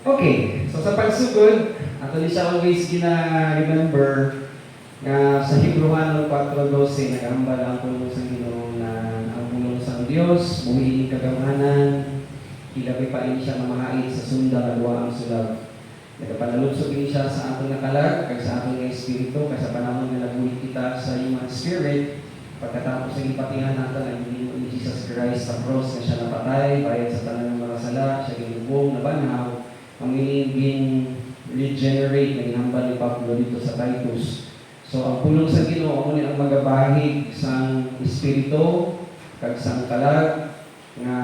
Okay, so sa pagsugod, ato ni siya always gina-remember nga sa Hebrew 4:12, nagambal ang pulong sa Ginoo na ang pulong sa Dios, buhiling kagamanan, ilabi pa rin siya mamahait sa sunda nga duwa ang sulab. Nagapanaludsog din siya sa atong nakalag, kag sa atong espiritu, kag sa panahon nga nagbulit kita sa human spirit, pagkatapos ng ipatihan natin ang Ginoo ni Jesus Christ sa cross na siya napatay, bayad sa tanan ng mga sala, siya ginubong, nabanhaw, ang gin regenerate na ginambal ni Pablo dito sa Titus. So ang pulong sa Ginoo amo ni ang magabahig sa espiritu kag sa kalag nga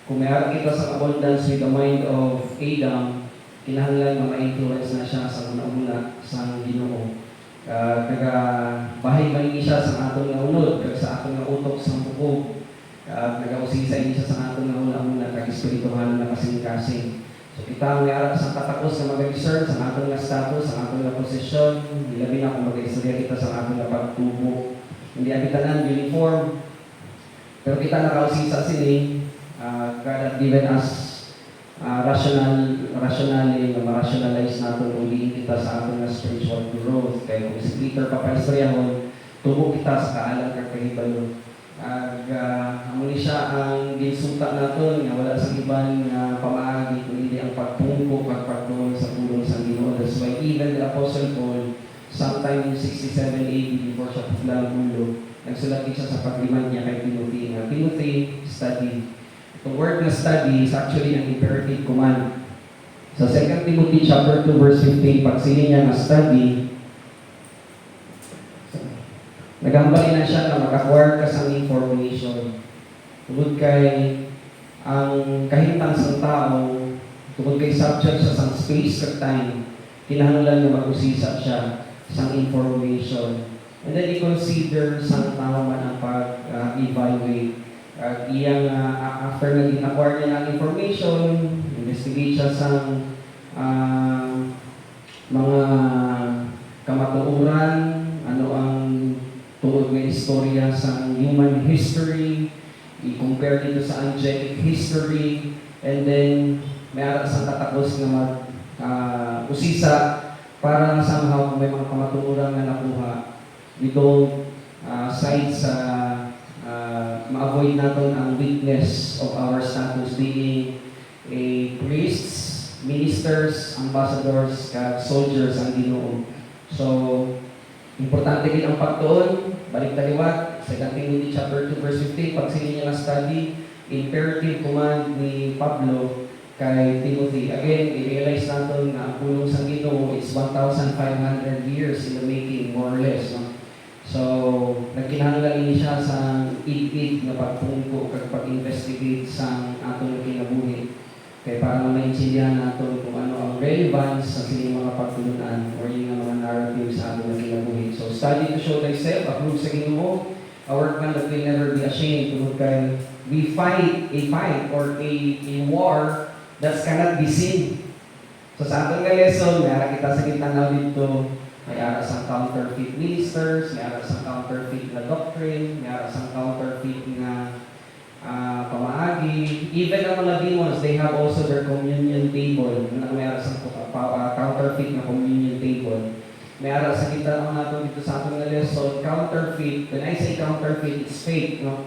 kung mayroon kita sa abundance with the mind of Adam, kinahanglan nga ma-influence na siya sa una-una sa Ginoo. Nagabahig man siya sa atong nga unod kag sa atong nga utok sa bukog. Nagausisa siya sa atong nga una-una kag espirituhan na kasing-kasing. So kita ang mayroon sa katakos na mag-discern sa atong nga status, sa atong nga posisyon, ilabi na kung mag-istorya kita sa atong nga pagtubo. Hindi ang kita ng uniform, pero kita nakausisa sini, God has given us rationally na ma-rationalize natin kung diin kita sa atong nga spiritual growth. Kaya kung si Peter papahistoryahon, tubo kita sa kaalang kakahibalo. Amuli siya ang ginsuta natin nga wala sa ibang pamaagi kundi ang pagpungko at pagtuon sa pulong sa Ginoo. That's why even the Apostle Paul, sometime in 67 AD before siya putlang ulo, nagsulat siya sa pagliman niya kay Timothy nga, Timothy, study. The word na study is actually an imperative command. Sa 2 Timothy chapter 2 verse 15, pag sili niya na study, nagambali na siya na mag-acquire ka sa information. Tungod kay ang kahintang sa tao, tungod kay subject sa sang space at time, kinahanglan na mag-usisa siya sa information. And then i-consider sa tao man ang pag-evaluate. Iyang after na acquire niya ng information, investigate siya sa mga kamatuoran, ano ang tungod ng istorya sa human history, i-compare dito sa angelic history, and then may aras ang tatapos na mag-usisa para somehow kung may mga kamatuoran na nakuha, we don't side sa ma-avoid natin ang weakness of our status being a priests, ministers, ambassadors, soldiers ang Ginoo. So, importante din ang pagtuon, balik taliwat, 2 Timothy chapter 2 verse 15, pag sili niya na study, imperative command ni Pablo kay Timothy. Again, i-realize natin na ang pulong sa Ginoo is 1,500 years in the making, more or less. No? So, nagkinahanglan siya sa id-id na pagpungko kag pag-investigate sa atong kinabuhi. Kaya para maintindihan natin kung ano ang relevance sa sining mga pagtulunan or yung mga narrative sa atong kinabuhi. So, study to show thyself, approve sa Ginoo, a workman that will never be ashamed. Tungod kay we fight a fight or a war that cannot be seen. So, sa atong lesson, may kita sa kitanaw dito, may aras ang counterfeit ministers, may aras ang counterfeit na doctrine, may aras ang counterfeit na pamaagi. Even ang mga demons, they have also their communion table. May aras ang counterfeit na communion table. May aras sa kita naman natin dito sa atong lesson, counterfeit. When I say counterfeit, it's fake. No?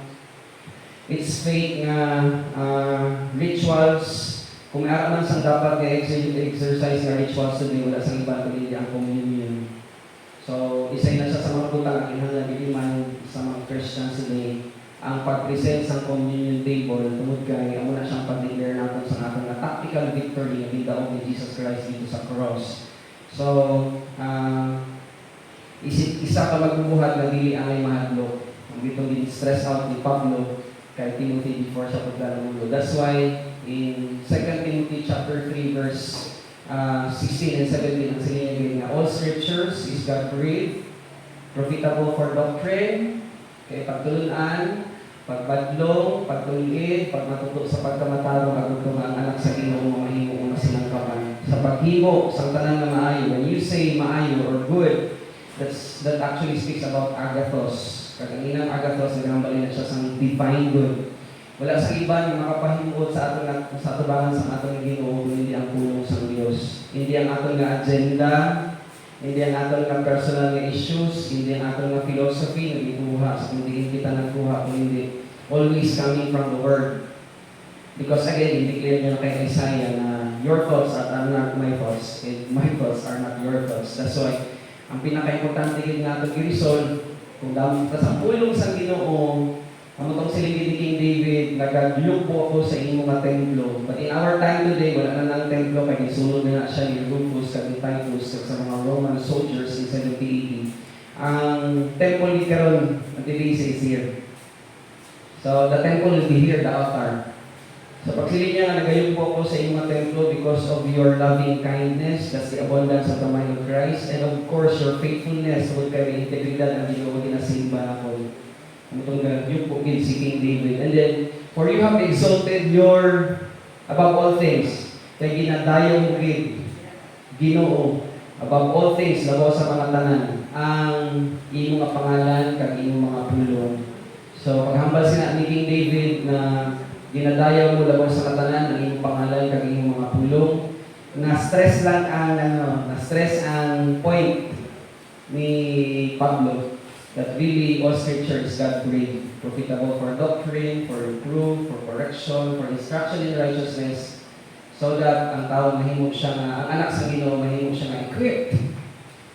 It's fake nga rituals. Kung may araman sang dapat exercise na rituals today, wala sang iba kundi ang communion. So, isa na siya sa mga butang ang kinahanglan iliman sa mga Christians today, ang pag-present sa communion table, tungod kay amo na siyang pag-declare natin sa atong na tactical victory na gidaog ni Jesus Christ dito sa cross. So, isa ka magbubuhat na dili ang mahadlok. Ang dito din stress out ni Pablo kay Timothy before siya pagdalamulo. That's why in 2 Timothy chapter 3 verse 16 and 17 ang sinigay nga all scriptures is God-breathed, profitable for doctrine, kay pagtulunan, pagbadlong, pagtulid, pagmatuto sa pagkamataro, pagtutong ang anak sa Ginoo mahimo una silang kaman. Sa paghimo sa tanan na maayo, when you say maayo or good, that actually speaks about agathos. Kaganginang agathos, nagambali na siya sa divine good. Wala sa iba yung makapahimuot sa aton sa atubangan sa aton Ginoo hindi ang pulong sa Dios. Hindi ang aton nga agenda, hindi ang aton nga personal nga issues, hindi ang aton nga philosophy nga gikuha sa kundi kita nagkuha kundi always coming from the Word. Because again, i-declare niya kay Isaiah na your thoughts are not my thoughts, and my thoughts are not your thoughts. That's why, ang pinaka-importante gid natin i-resolve, kung dami sa pulong sa Ginoo, ang itong silingin ni King David, nagaglook po ako sa inyong mga templo. But in our time today, wala na ng templo, kaya isunod na siya ni Rufus, kag ni Titus, kag sa mga Roman soldiers in 70 AD. Ang temple ni karon, ang TBC is here. So, the temple will be here, the altar. So pagsilid niya, nagayong po ako sa iyong mga templo because of your loving kindness, that's the abundance of the mind of Christ, and of course, your faithfulness, huwag kayo integridad ang ginoo ginasimba ako. Ano itong yung po si King David. And then, for you have exalted your, above all things, kay ginadayo mo Ginoo, above all things, labaw sa mga tanan, ang iyong mga pangalan, kag iyong mga pulong. So, paghambal sina ni King David na ginadayaw mo labaw sa katanan ng iyong pangalan kag iyong mga pulong. Na-stress lang ang na-stress ang point ni Pablo that really all scripture is God-breathed, profitable for doctrine, for reproof, for correction, for instruction in righteousness, so that ang tao mahimo siya ang anak sa Ginoo mahimo siya nga equipped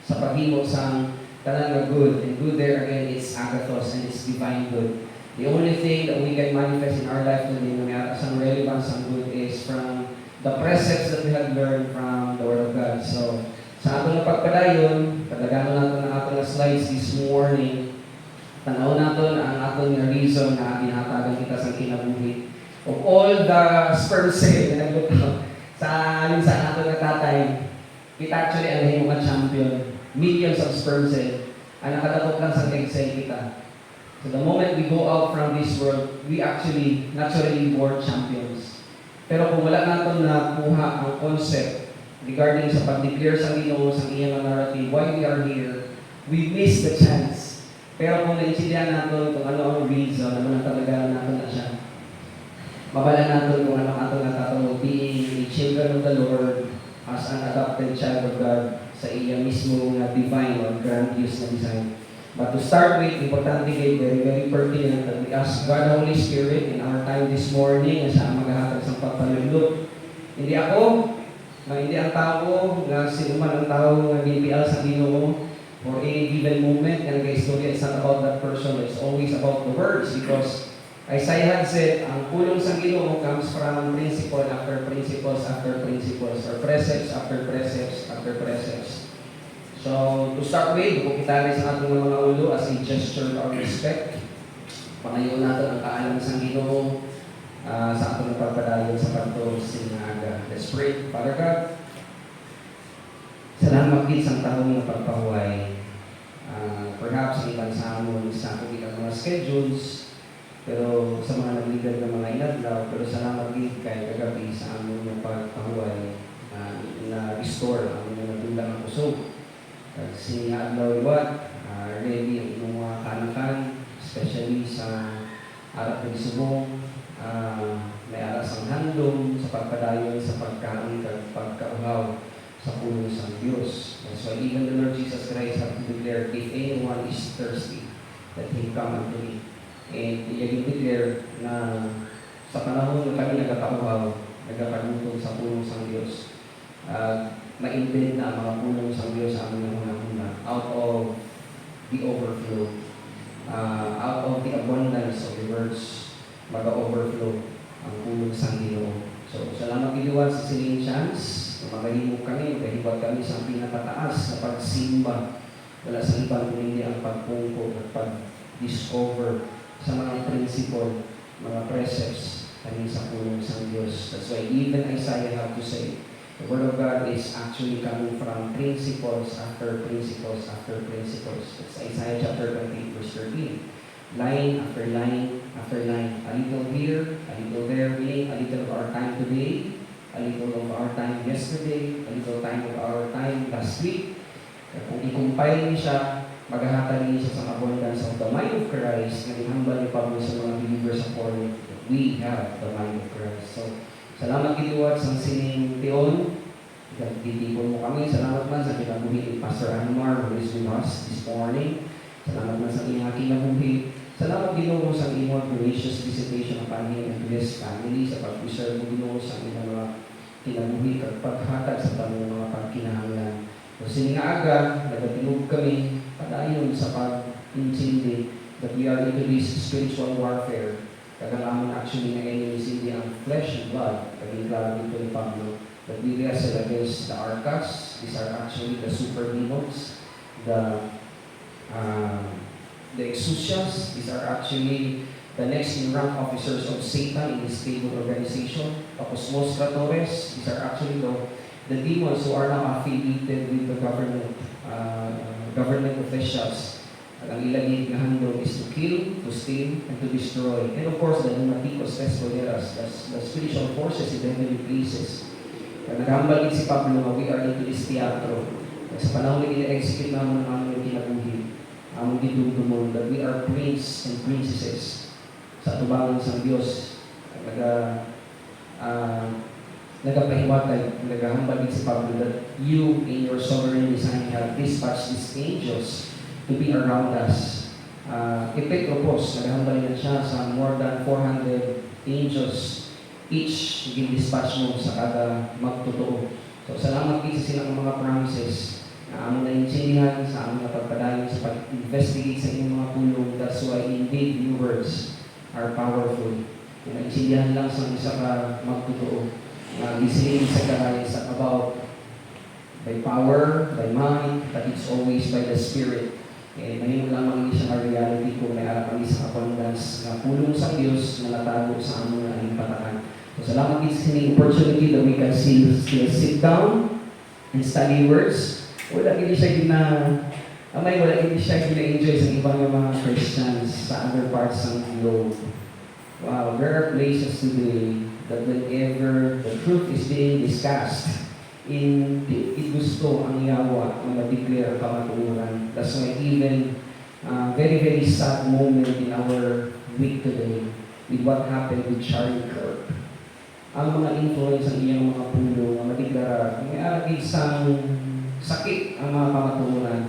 sa paghimo sa tanan nga good. And good there again is agathos and it's divine good. The only thing that we can manifest in our life today na may atasang relevance ang good is from the precepts that we have learned from the Word of God. So, sa ato na pagpadayon, kadagano natin ang ato na slides this morning, tanaw natin ang ato na reason na ginatagan kita sa kinabuhi. Of all the sperm cell na naglutaw sa ato na tatay, kita actually ang nahimo nga champion. Millions of sperm cell ang nakadakot lang sa egg cell kita. So the moment we go out from this world, we actually naturally born champions. Pero kung wala natin nakuha ang concept regarding sa pag-declare sa Ginoo sa iyang narrative, why we are here, we miss the chance. Pero kung naintindihan natin kung ano ang reason, ano na talaga natin na siya, mabala natin kung ano ang ating natatawag, being a children of the Lord as an adopted child of God sa iya mismo na divine or grandiose na design. But to start with, importante kayo, very pertinent that we ask God, Holy Spirit, in our time this morning, na siya ang maghahatag sa pagpalulog. Hindi ako, hindi ang tao, na sinuman ang tao na BPL sa Ginoo, for any given moment, and guys, story, it's not about that person, it's always about the words, because Isaiah had said, ang pulong sa Ginoo comes from principle after principles after principles, or precepts after precepts after precepts. So, to start with, kung kita rin sa ating mga ulo as a gesture of respect, panayon natin ang kaalam sa Ginoo sa ating pagpadayon sa pagtusingaga. Let's pray. Father God, salamat din sa taong na pagpahuay. Perhaps iban sa amon sa ating mga schedules, pero sa mga nagligan ng mga inadlaw, pero salamat din kay kagabi sa amon na pagpahuay na restore ang mga nadulang ang puso. Si Adlaw Iwat, ready ang inyong mga kanakan, especially sa Arap ng Subong, may aras ang handong sa pagpadayon, sa pagkain, pagkauhaw sa puno sa Diyos. And so even the Lord Jesus Christ have to declare, if anyone is thirsty, that he come unto me. And iyagin declare na sa panahon na kami nagkakauhaw, nagkakagutong sa puno sa Diyos, ma-invent na ang mga pulong sa Diyos sa aming una-una out of the overflow, out of the abundance of the words, mag-overflow ang pulong sa Ginoo. So, salamat Ginoo sa siling chance na magahimog kami, magahibag kami sa pinakataas na pagsimba. Wala sa ibang kundi ang pagpungko at pag-discover sa mga principle, mga precepts kami sa pulong sa Diyos. That's why even Isaiah have to say, the Word of God is actually coming from principles after principles after principles. It's Isaiah chapter 28, verse 13. Line after line after line. A little here, a little there, meaning a little of our time today, a little of our time yesterday, a little time of our time last week. Kung i-compile niyo siya, maghahatag niya siya sa abundance of the mind of Christ na ginhambal ni Pablo sa mga believers sa Corinth. We have the mind of Christ. So, salamat giluwat sa sining tion. Ditipon mo kami. Salamat man sa kinabuhi ni Pastor Anwar who is with us this morning. Salamat man sa iyong kinabuhi. Salamat Ginoo sa iyong gracious visitation upon him and his family sa pag-preserve mo Ginoo sa iyong mga kinabuhi at paghatag sa tanong mga pagkinahanglan. So sining aga, nagatilog kami padayon sa pag-intindi that we are into this spiritual warfare. Kagalaman actually na enemies hindi ang flesh and blood. Kaging klaro dito ni Pablo that we wrestle against the arkas. These are actually the super demons, the exousias. These are actually the next in rank officers of Satan in this stable organization. Tapos mostratores, these are actually the demons who are now affiliated with the government officials. At ang ilagay na handle is to kill, to steal, and to destroy. And of course, the lunaticos tespoderas, the spiritual forces in heavenly places. Kaya naghambal din si Pablo na we are into this teatro. Kaya sa panahon na ina-execute naman ang aming kinabuhi, among gidumdumon that we are prince and princesses sa atubangan sa Diyos. Nagapahiwatay, naghahambal din si Pablo that you in your sovereign design have dispatched these angels to be around us. Epetropos, naghahambal din siya sa more than 400 angels each gin-dispatch mo sa kada magtotoo. So salamat din sa silang mga promises na among naintindihan sa among napagpadayon sa pag-investigate sa inyong mga pulong. That's why indeed your words are powerful. Kung naintindihan lang sa isa ka magtotoo na gising sa karayas about by power, by mind, but it's always by the Spirit. Eh, ngayon lamang hindi siya reality kung may arap ang isang abundance na pulong sa Diyos na natago sa among na patakan. So salamat din sa inyong opportunity that we can still sit down and study words. Wala hindi siya wala hindi siya gina-enjoy sa ibang mga Christians sa other parts ng globe. Wow, there are places today that whenever the truth is being discussed, gusto ang yawa na ma-declare ang kamaturan. That's why even very, very sad moment in our week today with what happened with Charlie Kirk. Ang mga influence ng iyang mga pulo, ang matiklara, may arag isang sakit ang mga kamaturan.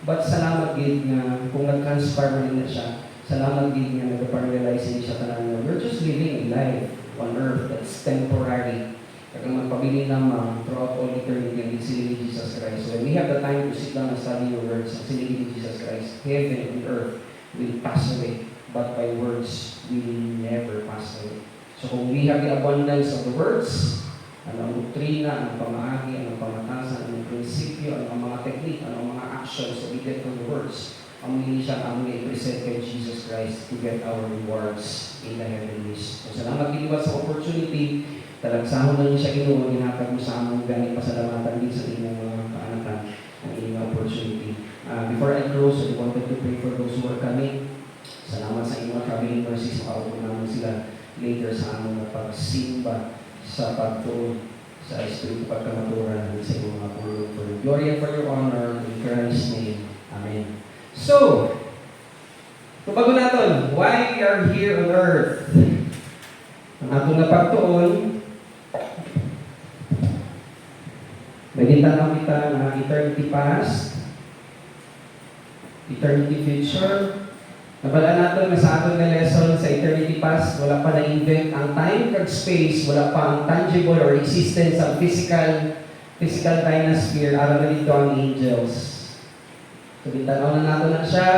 But salamat gid nga kung nag-transpire na siya, salamat gid nga nag-realize siya tanan we're just living a life on earth that's temporary. Kaya magpabili naman throughout all eternity ang sinili ni Jesus Christ. So when we have the time to sit down and study your words, ang sinili ni Jesus Christ, heaven and earth will pass away, but by words will never pass away. So kung we have the abundance of the words, ang doktrina, ang pamaagi, ang pamatasan, ang prinsipyo, ang mga technique, ang mga actions that we get from the words, ang hindi siya ang i-present kay Jesus Christ to get our rewards in the heavenlies. So salamat giniwa sa opportunity, talagsahon na niyo siya Ginoo, ginhatag mo sa among gani pasalamatan din sa inyong mga kaanakan ang inyong opportunity. Before I close, I wanted to pray for those who are coming. Salamat sa inyong traveling mercies, makaupo naman sila later sa among pagsimba sa pagtuon sa Espiritu pagkamaturan sa inyong mga pulong for your glory and for your honor in Christ's name. Amen. So, bago natin, why we are here on earth? Ang atong napagtuon, nagintanaw kita na eternity past, eternity future. Nabala natin na sa ating lesson sa eternity past, wala pa na-invent ang time and space, wala pa ang tangible or existence ang physical dinosphere, aral na dito ang angels. So, bitanaw na natin na siya,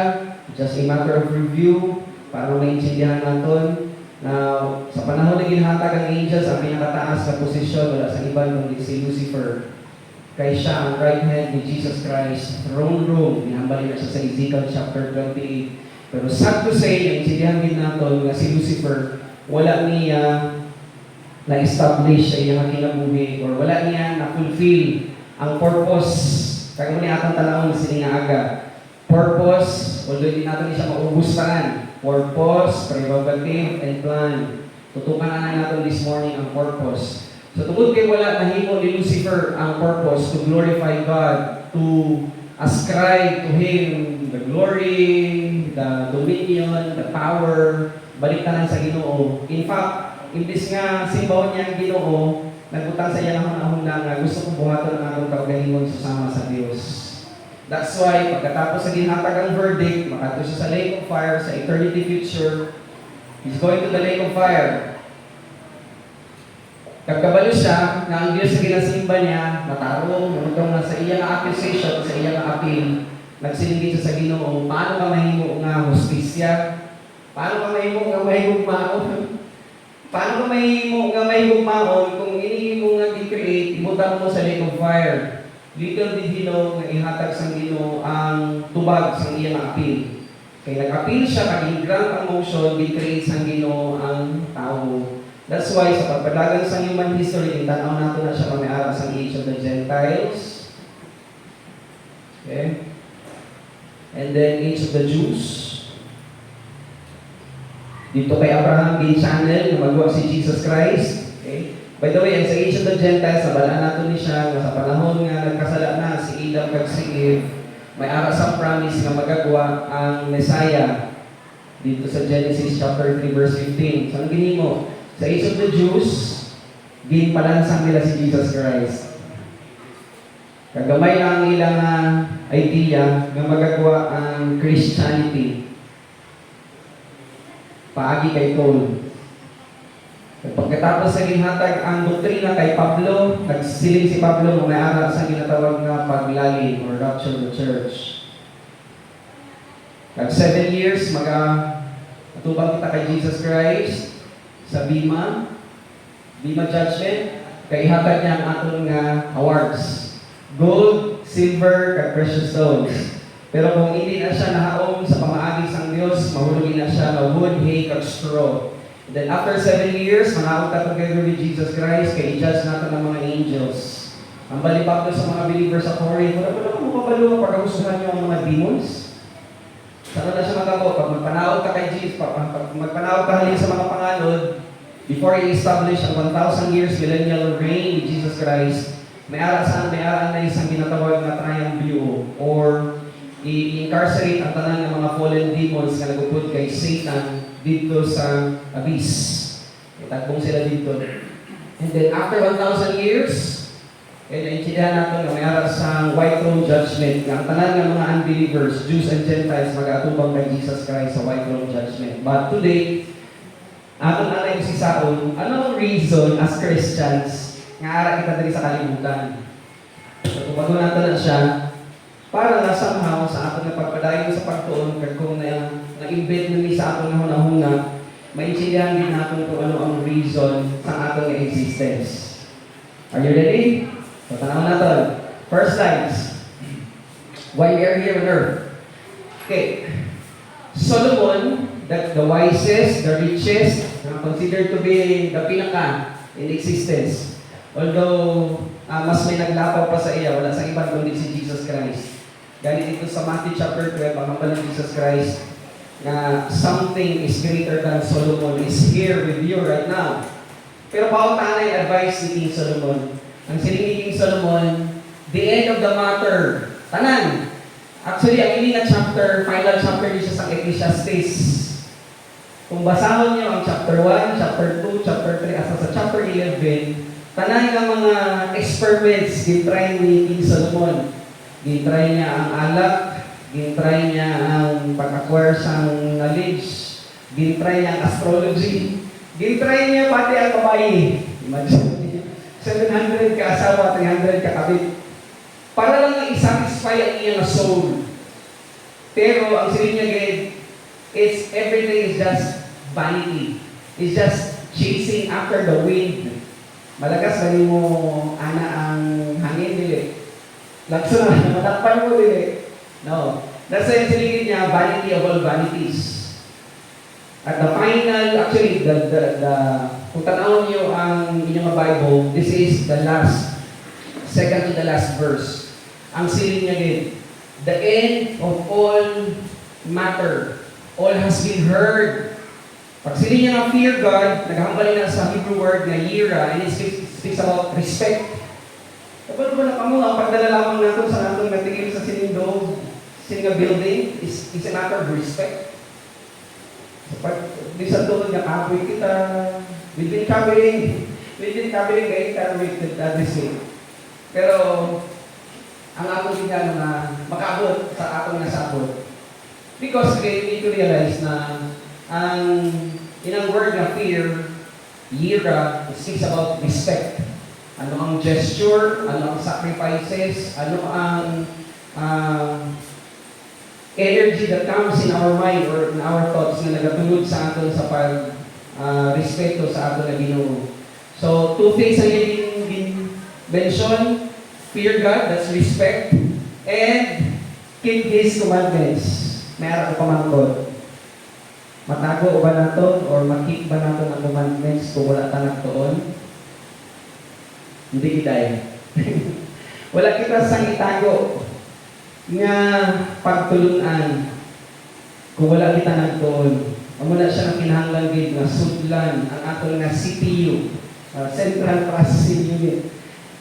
just a matter of review, para maintindihan natin na sa panahon na ginhatag ang angels, ang pinakataas na posisyon, wala sa iba kundi si Lucifer. Kaya siya ang right hand ni Jesus Christ, throne room, hinambalin na siya sa Ezekiel chapter 28. Pero sad to say, naintindihan din natin na si Lucifer, wala niya na-establish sa iyang kinabuhi or wala niya na-fulfill ang purpose. Kaya mo niya atang talawang siningaga. Purpose, although hindi natin siya mauubustahan. Purpose, prerogative, and plan. Tutukan na natin this morning ang purpose. So tungkol kay wala nahimo ni Lucifer ang purpose to glorify God, to ascribe to Him the glory, the dominion, the power, baliktaran sa Ginoo. In fact, imbis nga simbaw niya ang Ginoo, nagbutang sa iya ng nga gusto kong buhaton ng akong kaugalingon susama sa Dios. That's why, pagkatapos sa ginhatag ang verdict, makato siya sa lake of fire, sa eternity future, he's going to the lake of fire. Kagkabalo siya, na ang Diyos sa ginasimba niya, matarong, manutong na sa iyang accusation, sa iyang appeal, nagsilingit siya sa Ginoo, paano ka mahimo nga hustisya? Paano ka mahimo nga mahigugmaon? Paano ka mahimo nga mahigugmaon kung inihimo nga i-create, ibutang mo sa lake of fire? Little did he know nga ihatag sa Ginoo ang tubag sa iyang appeal. Kaya nag-appeal siya, kag-grant ang motion, i-create sa Ginoo ang tao. That's why sa pagpadagan sa human history, tanaw nato na siya mamiara sa age of the Gentiles. Okay? And then age of the Jews. Dito kay Abraham Gay Channel na magawa si Jesus Christ. Okay? By the way, ang sa age of the Gentiles, nabalaan nato ni siya nga sa panahon nga nagkasala na si Adam kag si Eve, may ara sa promise nga magagawa ang Messiah. Dito sa Genesis chapter 3 verse 15. So ang ginimo, sa age of the Jews, ginpalansang nila si Jesus Christ. Kagamay lang ang ilang idea nga magagawa ang Christianity. Paagi kay Paul. Pagkatapos sa ginhatag ang doktrina kay Pablo, nagsiling si Pablo na may ara sa ginatawag na paglalim or rapture of the church. Nag 7 years, atubang kita kay Jesus Christ sa Bima Judgment, kay ihatag niya ang aton nga awards. Gold, silver, kag precious stones. Pero kung hindi na siya nahaom sa pamaagi sang Dios, mahulogin na siya na wood, hay, kag straw. And then after 7 years, manaog ka together with Jesus Christ, kay i-judge natin ng mga angels. Ang balibak sa mga believers sa Corinth, wala mo mapabalo pag kagustuhan niyo ang mga demons. Saan na siya magabo? Pag magpanawag ka kay Jesus, pag magpanawag ka halin sa mga panganod, before i-establish ang 1,000 years millennial reign with Jesus Christ, may araan na isang ginatawag na triumviro or i-incarcerate ang tanan ng mga fallen demons na nagupod kay Satan dito sa abyss. Itagbong sila dito. And then after 1,000 years, naintindihan natin na may ara sa white throne judgment na ang tanan ng mga unbelievers, Jews and Gentiles, mag-atubang kay Jesus Christ sa white throne judgment. But today, atong anay si Saul, ano ang reason as Christians nga ara kita diri sa kalibutan? So, kung natin na siya, para na somehow sa aton na pagpadayon sa pagtuon, kag kung na-embed na sa aton na hunahuna, maintindihan din natin kung ano ang reason sa aton nga existence. Are you ready? So, tanaw natin. First slides. Why we are here on earth. Okay. Solomon, the wisest, the richest, considered to be the pinaka in existence. Although, mas may naglapaw pa sa iya, wala sa ibang kundi si Jesus Christ. Galing dito sa Matthew chapter 12, ang hambal ng Jesus Christ, na something is greater than Solomon is here with you right now. Pero pautanay advice ni King Solomon. Ang siling ni King Solomon, the end of the matter, tanan. Actually, ang ini na chapter, final chapter niya sa Ecclesiastes. Kung basahon niyo ang chapter 1, chapter 2, chapter 3, asa sa chapter 11, tanan ng mga experiments gintry ni King Solomon. Gintry niya ang alak, gintry niya ang pag-acquire sa knowledge, gintry niya ang astrology, gintry niya pati ang babae. Imagine, 700 ka asawa, 300 ka kabit. Para lang i-satisfy ang iyang soul. Pero ang silid niya it's everything is just vanity. It's just chasing after the wind. Malakas ba mo ana ang hangin dili? Lagso na, matakpan mo dili. No. That's why silid niya, vanity of all vanities. At the final, actually, kung tanawin niyo ang inyong Bible, this is the last, second to the last verse. Ang silid niya din, the end of all matter, all has been heard. Pag silid niya ng fear God, naghambali na sa Hebrew word na yira, and it speaks about respect. Kapag ba na kamo, ang pagdala lamang nato sa natong natigil sa sinindo, sininga building, is a matter of respect. So, di sa tulad nga kapoy kita, we've been traveling kayo with this week. Pero, ang akong ginano na makaabot sa atong nasabot. Because we need to realize na ang inang word na fear, yira, it speaks about respect. Ano ang gesture, ano ang sacrifices, ano ang energy that comes in our mind or in our thoughts na nagatulog sa aton sa respeto sa aton na Ginoo. So, two things ang yung mention, fear God, that's respect, and keep His commandments. Mayroon ko pamangkot. Matago ba nato or makip ba nato ang commandments kung wala tanag doon? Hindi kita wala kita sang itago nga pagtulunan kung wala kita nagdoon. Amo na siya ang kinahanglan gid nga sudlan ang atong nga CPU, Central Processing Unit.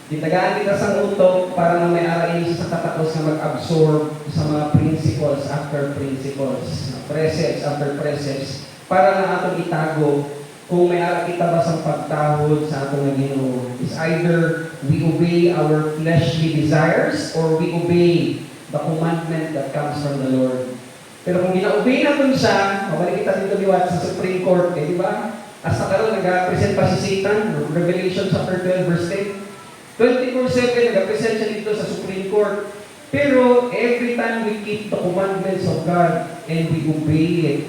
Ditagaan kita sa utok para na may arain siya sa katapos na mag-absorb sa mga principles after principles, precepts after precepts, para na atong itago kung may ara kita ba sa pagtahod sa atong Ginoo. It's either we obey our fleshly desires or we obey the commandment that comes from the Lord. Pero kung gina-obey natin siya, mabalik kita dito liwat sa Supreme Court, di ba? Hasta karon nag-present pa si Satan, Revelation chapter 12 verse 10. 24/7 nag-present siya dito sa Supreme Court. Pero every time we keep the commandments of God and we obey it,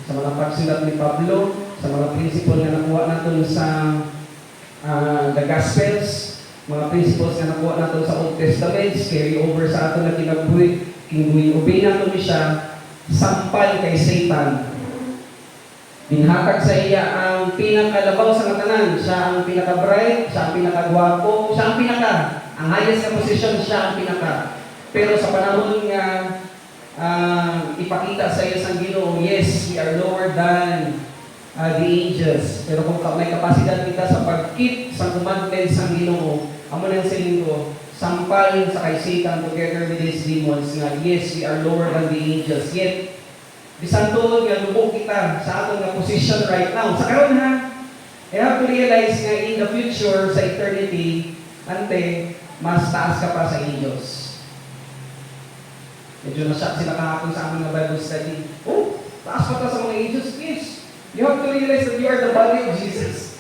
sa mga pagsulat ni Pablo, sa mga principle na nakuha natin sa the Gospels, mga principles na nakuha natin sa Old Testament, carry over sa atin na kinabuhi, obey natin siya, sampal kay Satan. Binhatag sa iya ang pinakalabaw sa katanan. Siya ang pinaka-bright, siya ang pinaka-gwapo, siya ang ang highest na position, siya ang pinaka. Pero sa panahon nga ipakita sa iyo sa Ginoo, yes, we are lower than the angels. Pero kung may kapasidad kita sa pag-keep sa commandments sa Ginoo, amo nang siling ko, sampal sa kay Satan together with his demons nga, yes, we are lower than the angels. Yet, bisan tulad nga lubog kita sa atong nga position right now. Sa karon ha, I have to realize nga in the future, sa eternity, ante, mas taas ka pa sa angels. Medyo na-shock sila kahapon sa aming Bible study. Oh, taas pa ta sa mga angels? Yes. You have to realize that you are the body of Jesus.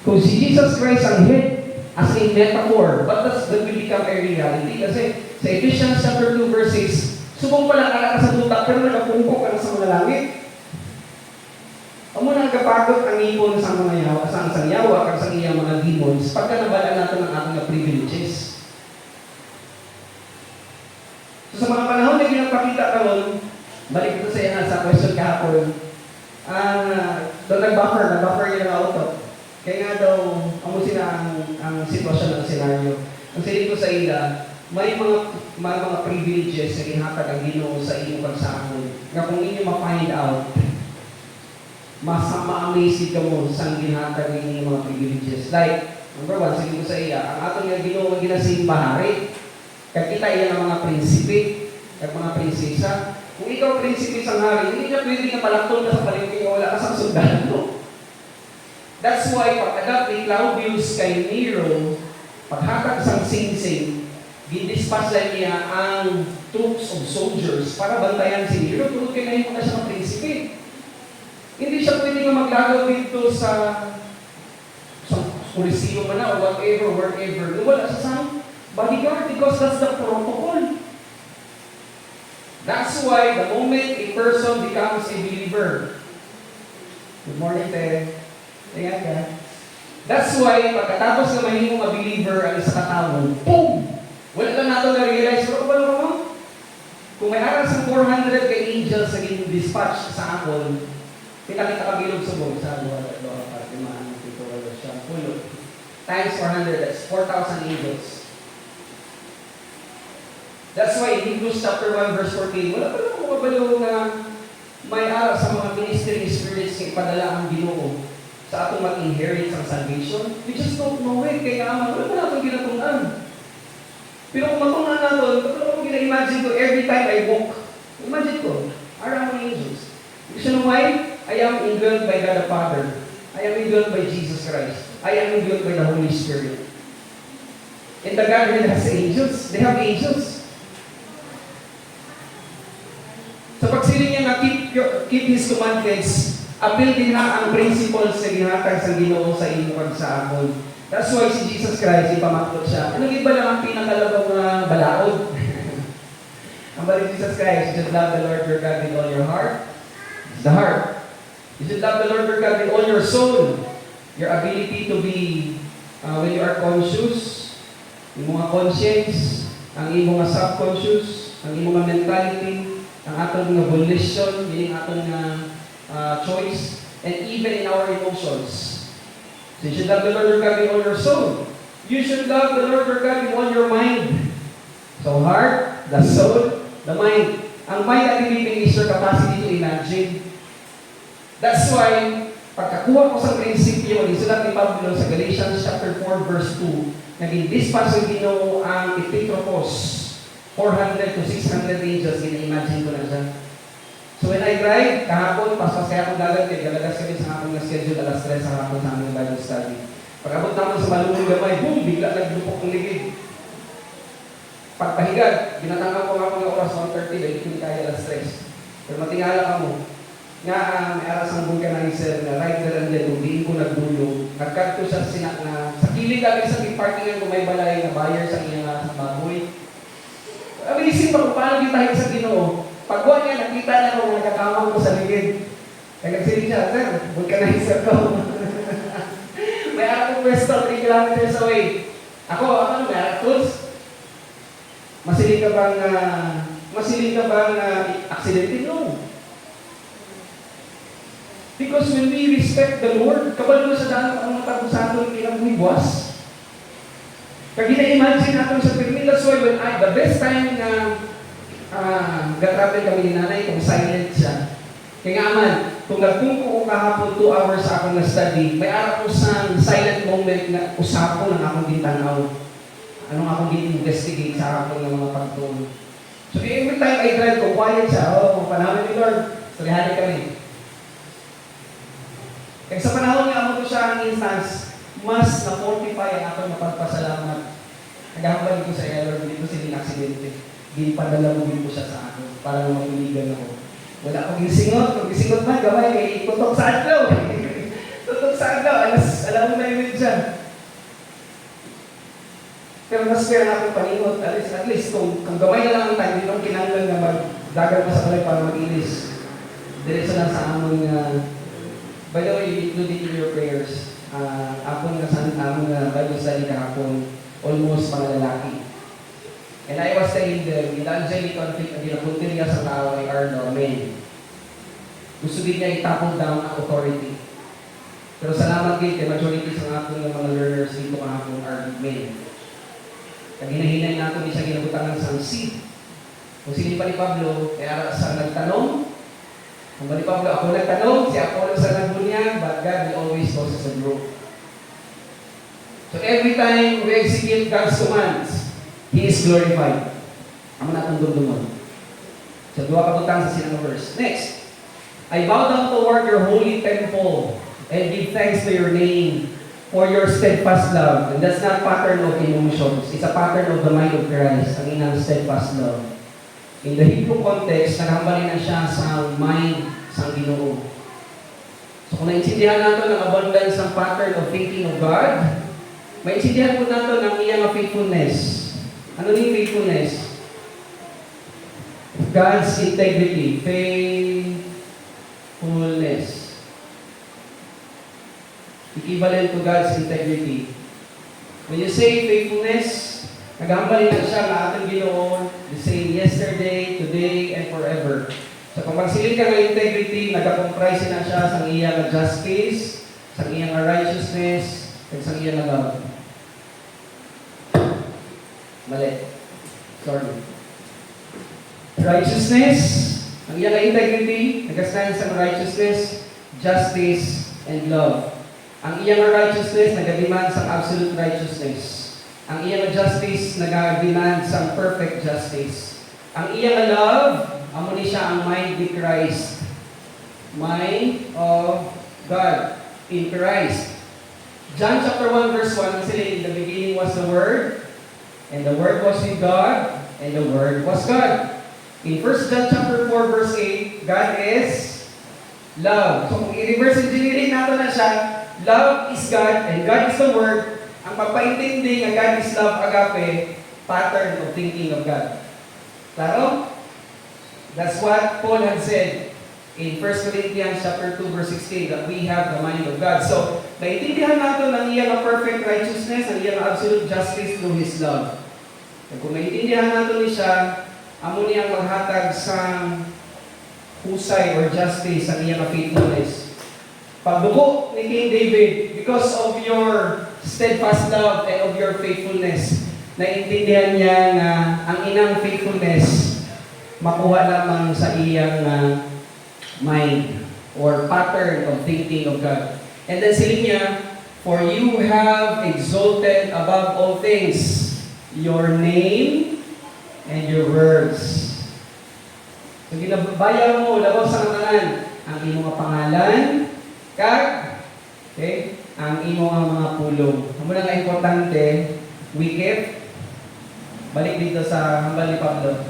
Kung si Jesus Christ ang head, as a metaphor, but that will become a reality. Kasi sa Ephesians chapter 2 verse 6, subong pala ka sa tutak, pero nagapungkok ka na sa mga langit. Amo na nagapagod ang ipon sa mga yawa, sa yawa, kag sa iyang mga demons, pagka nabala natin ang ating privileges. So sa mga panahon na ginapakita karon, balik ito sa iya sa question kahapon, doon nag-buffer yung auto. Kaya nga daw, amo sila ang sitwasyon ng senaryo. Ang silip ko sa ila, may mga privileges na ginhatag ang Ginoo sa inyong pagsahod. Nga kung inyo ma-find out, ma-amaze ka mo sa ginhatag ng inyong mga privileges. Like, number one, silip ko sa iya, ang atong nga Ginoo nga ginasing bahari, kag kita iyan ang mga prinsipe, kag mga prinsesa. Kung ikaw prinsipe sa hari, hindi ka pwede na palaktol ka sa palengke o wala ka sa sundalo. That's why, pag-adapt ni Claudius kay Nero, paghatag sang sing-sing, ginidispatch lang niya ang troops of soldiers para bantayan si Nero. Tulad kay ngayon na siya ng prinsipe. Hindi siya pwede nga maglagaw dito sa Coliseo man na or whatever, wherever. Wala siya sa bodyguard because that's the protocol. That's why the moment a person becomes a believer, good morning, Ted. Ayan ka. That's why, pagkatapos na mahimong a believer ang isa katawon, boom! Wala lang nato na-realize, pero kung mo? Kung may aras ng 400 kay angels sa dispatch sa akon, kita kagilog subog sa luwa para timaan ng tito wala siya. Pulo. Times 400, that's 4,000 angels. That's why in Hebrews chapter 1 verse 14, wala pa lang makabalo na may aras sa mga ministering spirits na ipadala ang Ginoo sa atong mag-inherit sa salvation. We just don't know it. Kaya nga, wala pa natin ginatunan. Pero kung matunan natin, wala ko gina-imagine ko every time I walk. Imagine ko, around angels. Because you know why? I am indwelt by God the Father. I am indwelt by Jesus Christ. I am indwelt by the Holy Spirit. And the Godhead has angels. They have angels. Sa pagsiling niya na keep His commandments, appeal din na ang principles na ginatag sa Ginoo sa inyo kag sa akon. That's why si Jesus Christ, ipamakot siya. Anong iba lang ang pinakalabang balaod? Ang balik Jesus Christ, you should love the Lord your God with all your heart. It's the heart. You should love the Lord your God with all your soul. Your ability to be, when you are conscious, yung mga conscience, ang imong subconscious, ang imong mentality, ang atong nga volition, yung atong choice, and even in our emotions. So you should love the Lord your God with all your soul. You should love the Lord your God with all your mind. So heart, the soul, the mind. Ang mind at living is your capacity to imagine. That's why, pagkakuha ko sa prinsipyo, isulat ni Pablo sa Galatians chapter 4 verse 2, naging dispatch ng Ginoo ang Epitropos, 400 to 600 angels, gina-imagine ko na siya. So when I drive, kahapon, paspas kaya akong dagat, galagas kami sa hapon na schedule, alas 3 sa hapon sa aming Bible study. Pag-abot naman sa malumong gamay, boom, bigla naglupok ng ligid. Pagpahigad, ginatangkan ko nga mga oras 1:30, dahil hindi kaya alas 3. Pero matingala ka mo, nga may aras ang vulcanizer na right there and then, kung diin ko nagdulong, nagkat ko sa sinak na, sa kilig kami sa parkingan ko may balay na buyer sa iya sa baboy. Abilisin pa kung paano kita sa Ginoo. Pagkuha niya, nakita niya kung nagkakamang ko sa ligid. Kaya nagsilig siya, sir, vulcanizer ko. May araw kong pwesto, 3 kilometers away. Ako, may araw tools. Masiling ka bang aksidente? No. Because when we respect the Lord, kabalo sa daan ang matapos sa atin ilang buwas. Kaya gina-imagine natin sa pirmi. That's why when the best time na gatravel kami ni nanay, kung silent siya. Kaya nga man, kung nagpungko ko kahapon 2 hours sa akong na-study, may araw ko sa silent moment na usapo ng akong gintanaw. Anong akong investigate sa akong ng mga pagtulong. So every time I drive ko, quiet siya. Panahon ni Lord. Salihari kami. Kaya sa panahon nga mo ko siya ang instance, mas na-fortify ang akong mapagpasalamat. Nagahambal ko sa Lord, dito siling aksidente. Ginpadala mo din ko siya sa akin para mapuligan ako. Wala akong gisingot. Kung gisingot man, gaway, kay tutok sa adlaw. Tutok sa adlaw. Alam mo na yun dyan. Pero mas kaya na akong paningot, at least kung gamay na lang ang time, hindi nung kinanglan na magdagal pa sa balay para mag-ilis. Diretso lang sa amon by the way, include it in your prayers. Ako nga sa amon Bible study kahapon, almost mga lalaki. And I was saying them, in the angelic conflict, ang ginapuntirya sa tao ay Arno, men. Gusto din niya itapon down ang authority. Pero salamat din kay majority sa ating mga learners dito kahapon are men. Kaya hinahinay natin siya ginabutangan sa seed. Kung sino pa ni Pablo, kaya sa nagtanong, kung ba ni Pablo, ako nagtanong, si Apollo sa nagbunyag, but God will always cause us to grow. So every time we execute God's commands, He is glorified. Amo natong dumdumon. So duha ka butang sa sinang verse. Next. I bow down toward your holy temple and give thanks to your name for your steadfast love. And that's not pattern of emotions. It's a pattern of the mind of Christ, ang inang steadfast love. In the Hebrew context, naghambalin na siya sa mind sa Ginoo. So kung naintindihan natin ang abundance ng pattern of thinking of God, maintindihan po natin ang iyang faithfulness. Ano yung faithfulness? God's integrity. Faithfulness. Equivalent to God's integrity. When you say faithfulness, naghambalin na siya na ating Ginoo, the same yesterday, today, and forever. So kung magsilid ka ng integrity, nagkakomprise na siya sa iyang justice, sa iyang righteousness, at sa iyang love. Mali. Sorry. Righteousness, ang iyang integrity, nag-stand sa righteousness, justice, and love. Ang iyang righteousness nag-demand sa absolute righteousness. Ang iyang justice nag-demand sa perfect justice. Ang iyang love, amo ni siya ang mind ni Christ. Mind of God in Christ. John chapter 1 verse 1, kasi in the beginning was the Word, and the Word was with God, and the Word was God. In 1 John chapter 4 verse 8, God is love. So kung i-reverse engineering natin na siya, love is God and God is the Word. Ang pagpaintindi ng God is love, agape, pattern of thinking of God. Claro? That's what Paul had said in 1 Corinthians chapter 2 verse 16, that we have the mind of God. So, naiintindihan natin ang iyang perfect righteousness, ang iyang absolute justice through His love. At kung naiintindihan natin siya, amo niyang maghatag sa husay or justice sa iyang faithfulness. Pagdugo ni King David, because of your steadfast love and of your faithfulness, naiintindihan niya na ang inang faithfulness makuha lamang sa iyang mind or pattern of thinking of God. And then silid niya, for you have exalted above all things your name and your words. So ginabayaw mo, labaw sa katanan, ang imong pangalan, kag, okay, ang imong mga pulong. Ang muna nga importante, wicked, balik dito sa hambal ni Pablo.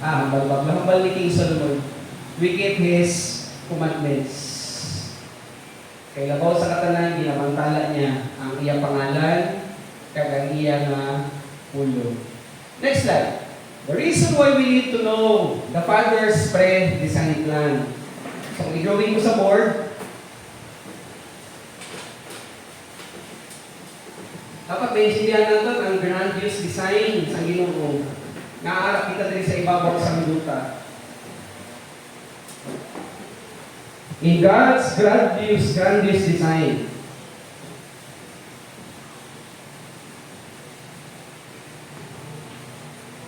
Hambal ni King Solomon. We keep His commandments. Kaya labaw sa katanan, ginamantala niya ang iyang pangalan, kag ang iyang pulong. Next slide. The reason why we need to know the Father's pre-design plan. So, i-drawing ko sa board. Dapat maintindihan natin ang grandiose design sa Ginoo. Naaarap kita din sa ibabaw sa minuta. In God's grandiose design,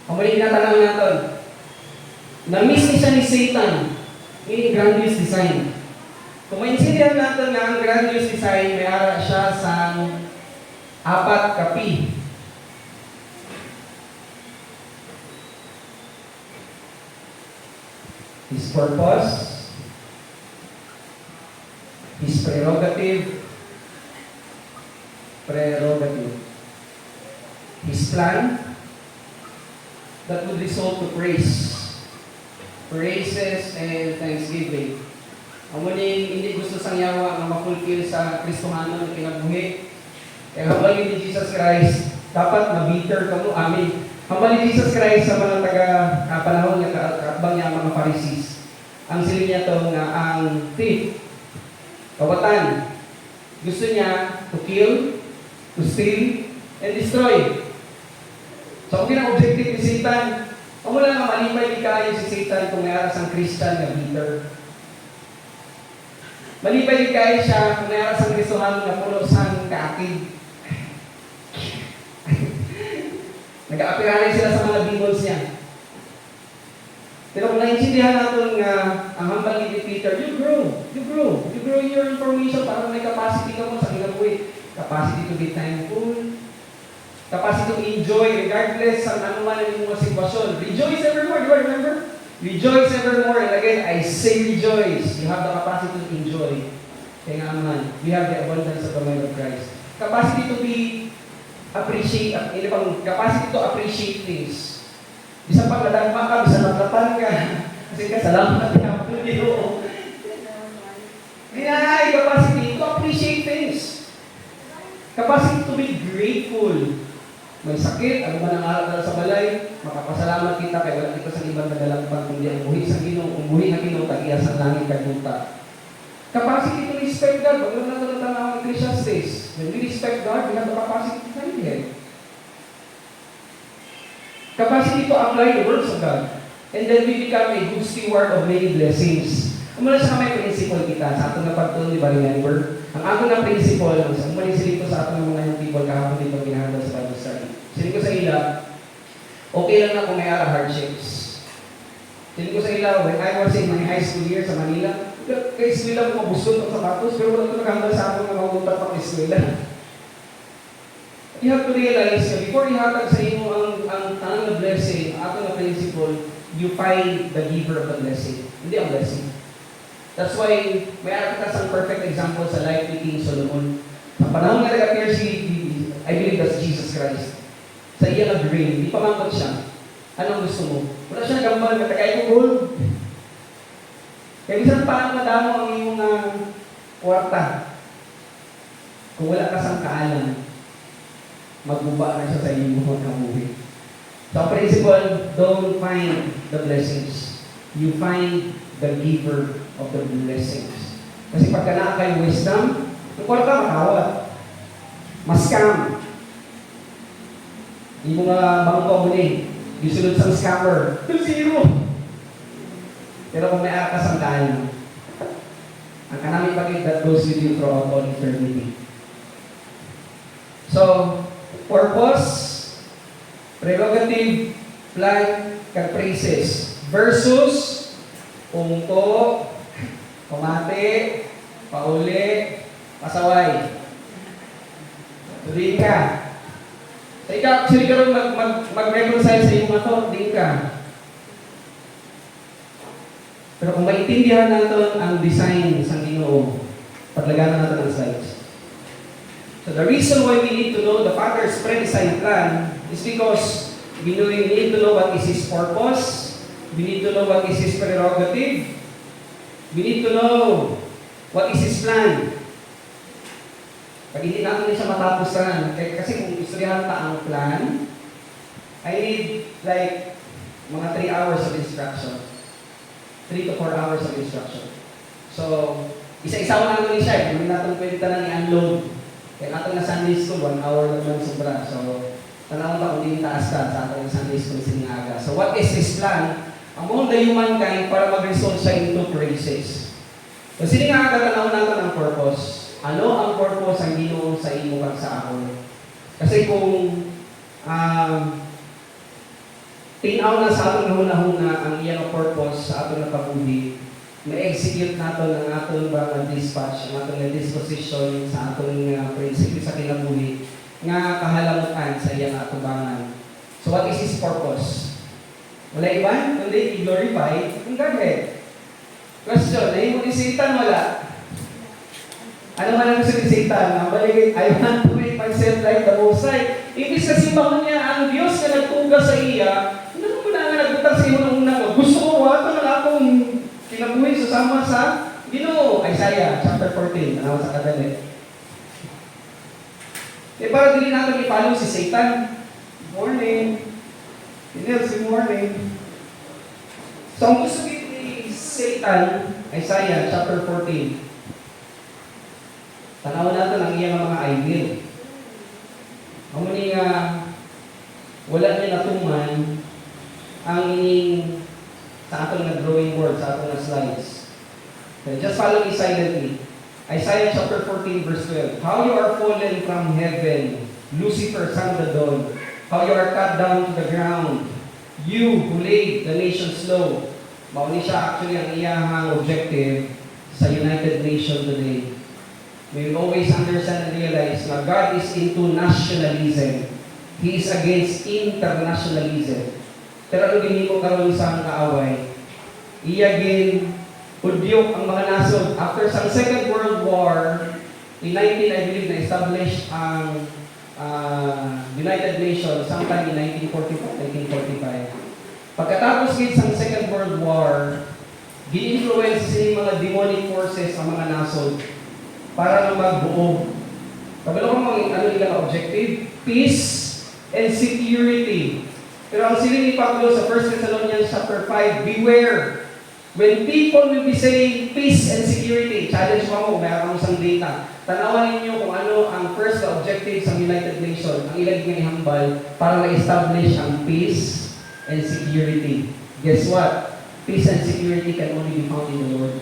pamuli tinatanong natin, na-miss siya ni Satan in grandiose design. Kung maintindihan natin na ang grandiose design, may ara siya sa 4 kapi. His purpose, His prerogative, His plan, that would result to praises and thanksgiving. Ang muling hindi gusto sang yawa ang mafulfill sa Kristohanon na kinabuhi. Kaya hambalin ni Jesus Christ, dapat na-bitter ka mo, amin. Hambalin ni Jesus Christ sa mga panahon niya, kaatbang niya mga Pharisees. Ang silid niya to nga ang thief, kawatan. Gusto niya to kill, to steal, and destroy. So, kung objective ni Satan, kung wala nga malipay di kayo si Satan kung mayroon sang Christian na bitter. Malipay di kayo siya kung mayroon sang Kristohan na puno sang kaakid. Nag-aapirahan sila sa mga demons niya. Pero kung naintindihan natin nga ang hambal ni Peter, you grow your information para may capacity ka mo sa kinabuhi. Capacity to be thankful, capacity to enjoy regardless sa anuman ang mga sitwasyon. Rejoice evermore, do you remember? Rejoice evermore, and again, I say rejoice. You have the capacity to enjoy. Kaya nga naman, we have the abundance of the mind of Christ. Capacity to be capacity to appreciate things. Bisa pag nadagma ka, bisa naglapan ka. Kasi kasalamat niya po niyo. Dinay, capacity to appreciate things. Capacity to be grateful. May sakit, ano man ang aral sa balay, makapasalamat kita kaya wala kita sa ibang nagalampang kundi ang buhi sa Ginoo, ang buhi na Ginoo tag-iya sa langit kagduta. Capacity to respect God, wag lang natin ang Ecclesiastes. When we respect God, we have the capacity to thank Him. Capacity to apply the words of God. And then we become a good steward of many blessings. Umula sa may principle kita, sa atong napagtuon, di ba, remember? Ang ako na principle, ang umalis dito sa atong mga young people, kahapon dito ginahanda sa Bible study. Siling ko sa ila, okay lang na kung may hardships. Siling ko sa ila, when I was in my high school year sa Manila, Kaya eskwela ko mabusot ang sapatos, pero wala ito nakahanda sa akin na magunta pang eskwela. You have to realize na before ihatag sa inyo ang tanang na blessing, ang ato na principle, you find the giver of the blessing. Hindi ang blessing. That's why may arkitas ang perfect example sa life ni King Solomon. Sa panahon nga nag-appear I believe that's Jesus Christ. Sa iya nag-dream, di pamangkot siya. Anong gusto mo? Wala siya nagambal, matagay ko gold. Kaya bisan paano madamo ang iyong kwarta. Kung wala ka sang kaalam, magbuba na siya sa iyong buhon kamuhi. So, principle, don't find the blessings. You find the giver of the blessings. Kasi pagka na kay wisdom, yung kwarta makawat. Mascam. Hindi mo nga bangko mo ni. Gisunod sa scammer. Zero. Pero kung may akas ang dahil, ang kanami pagit that goes with you throughout all eternity. So, purpose, prerogative, plan, caprices, versus ungko, kumate, pauli, pasaway. Tudiin ka. So, ikaw, actually ka rin mag-reconcile sa iyong ato, tudiin ka. Pero kung maintindihan natin ang design sa Ginoo, paglaganan natin ang slides. So the reason why we need to know the Father's pre-designed plan is because we need to know what is His purpose, we need to know what is His prerogative, we need to know what is His plan. Pag hindi natin siya matapusan, kasi kung istoryahan pa ang plan, I need like mga 3 hours of instruction. 3 to 4 hours of instruction. So, isa-isa ko natin siya. Kung natin pwede talang i-unload. Kaya natin na Sunday school, 1 hour naman sobra. So, tanawin ba kung hindi taas ka sa ating Sunday school sinaga. So, what is His plan? Among the humankind para mag-result siya into praises. So, sino nga katanawin natin ang purpose? Ano ang purpose ang Ginoo sa imo kag sa ako? Kasi kung tinaw na sa atong huna-huna ang iyang purpose sa atong nakabuhi, na-execute natin ang atong mga dispatch, ang atong disposition sa atong prinsipyo sa kinabuhi, nga kahalamutan sa iyang atubangan. So what is His purpose? Wala iba, kundi i-glorify ang Godhead. Question, na mo ni Satan wala? Ano man ang gusto ni Satan? Ang baligid, I want to make myself like the Most High. Ibig sabihin niya, ang Diyos na nagtuga sa iya, ano mo na nga nagbutang sa iyo ng una ko? Gusto ko, wato na akong kinabuhi susama sa Ginoo. Isaiah chapter 14, tanaw sa kadali. Eh, para dili natin i-follow si Satan. Good morning. Good morning. So, ang gusto ni Satan, Isaiah chapter 14, tanaw natin ang iyang mga ideal. Ang muli nga, wala niya natuman ang ining sa atong na drawing board, sa atong na slides. So just follow me silently. Isaiah chapter 14 verse 12. How you are fallen from heaven, Lucifer, son of the dawn. How you are cut down to the ground, you who laid the nations low. Mauni siya actually ang iyang objective sa United Nations today. We will always understand and realize na God is into nationalism. He is against internationalism. Pero ano ginimo karon sa kaaway? Iyagin udyok ang mga nasod. After sa Second World War, in 19, I believe, na-establish ang United Nations sometime in 1945. Pagkatapos gid sa Second World War, gi-influence sa mga demonic forces ang mga nasod para lang magbuo. Kabalo ko mga ano ilang objective? Peace and security. Pero ang siling ni Pablo sa 1 Thessalonians chapter 5, beware. When people will be saying peace and security, challenge mo mayroon mo sang data. Tanawan ninyo kung ano ang first objective sa United Nations, ang ilang ginihambal para ma-establish ang peace and security. Guess what? Peace and security can only be found in the Lord.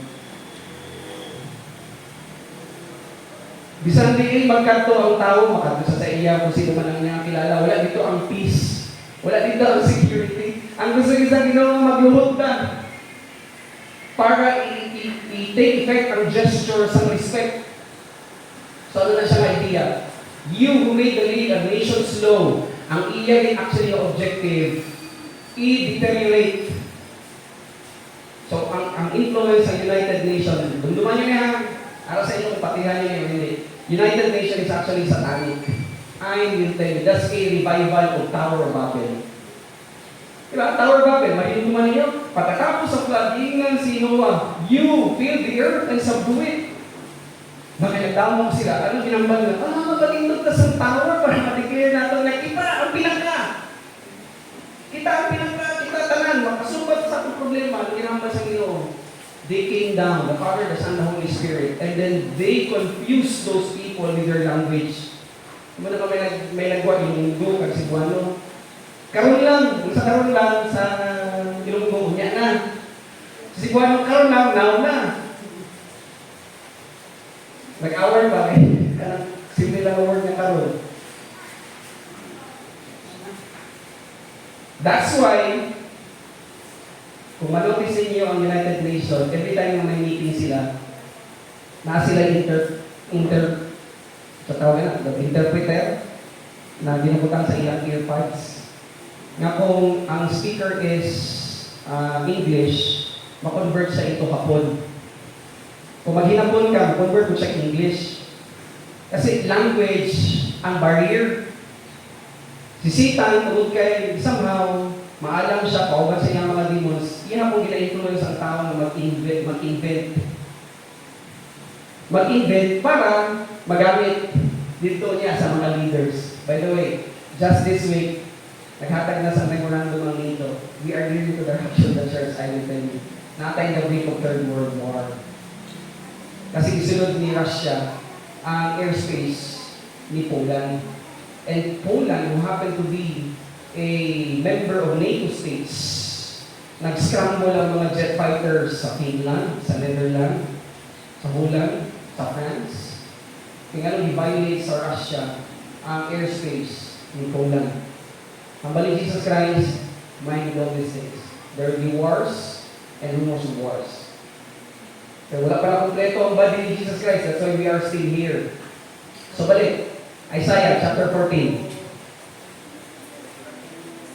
Bisan diin magkanto ang tao, makadto sa iya kung sino man ang niya kilala, wala dito ang peace. Wala dito ang security. Ang gusto niya sa Ginoo magluhod na para i-take effect ang gesture sa respect. So ano na siyang idea? You who made the league of nations law, ang iya din actually yung objective, i-deteriorate. So ang influence ng United Nations, dumduman nyo niya, para sa inyong patihan nyo yung hindi. United Nations is actually satanic. I will tell you, that's a revival of Tower of Babel. Diba? Tower of Babel, mainutuman ninyo, pagkatapos sa floodingan si Noah, you fill the earth and subdue it. Nakinagdamong sila, anong ginambal na? Magalindot na sa tower para ma-declare natin na kita ang pinaka. Kita ang pinaka, kita tanan, makasubat sa itong problema, anong ginambal sa Ginoo? They came down, the Father, the Son, the Holy Spirit, and then they confused those people with their language. Muna ka may nagwa yung Ilonggo, kag Cebuano. Karoon lang, sa karoon lang sa Ilonggo, unya na. Sa Cebuano, karoon lang, now na. Nag-hour ba eh? Simple lang ang word niya karoon. That's why, kung manotice niyo ang United Nations, every time na may meeting sila, sila interpreter na dinaputang sa ilang earpods. Nga kung ang speaker is English, ma-convert siya ito Hapon. Kung maghinapon ka, convert mo siya English. Kasi language ang barrier. Si Satan, tungkol kay somehow, maalam siya, pauban sa iyang mga demons, yan ang kung gina-influence ang tao na mag-invent para magamit dito niya sa mga leaders. By the way, just this week, naghatag na sa memorandum ang ito. We are dealing to the rapture of the church, I will tell you. Natay the week of Third World War. Kasi isunod ni Russia ang airspace ni Poland. And Poland, who happened to be a member of NATO states, nag-scramble ang mga jet fighters sa Finland, sa Netherlands, sa Holland, sa France. Kaya i-violate sa Russia ang airspace ni Poland. Ang balik Jesus Christ, mind all these things. There will be wars and rumors of wars. Kaya wala pa na kompleto ang body ni Jesus Christ. That's why we are still here. So balik. Isaiah chapter 14.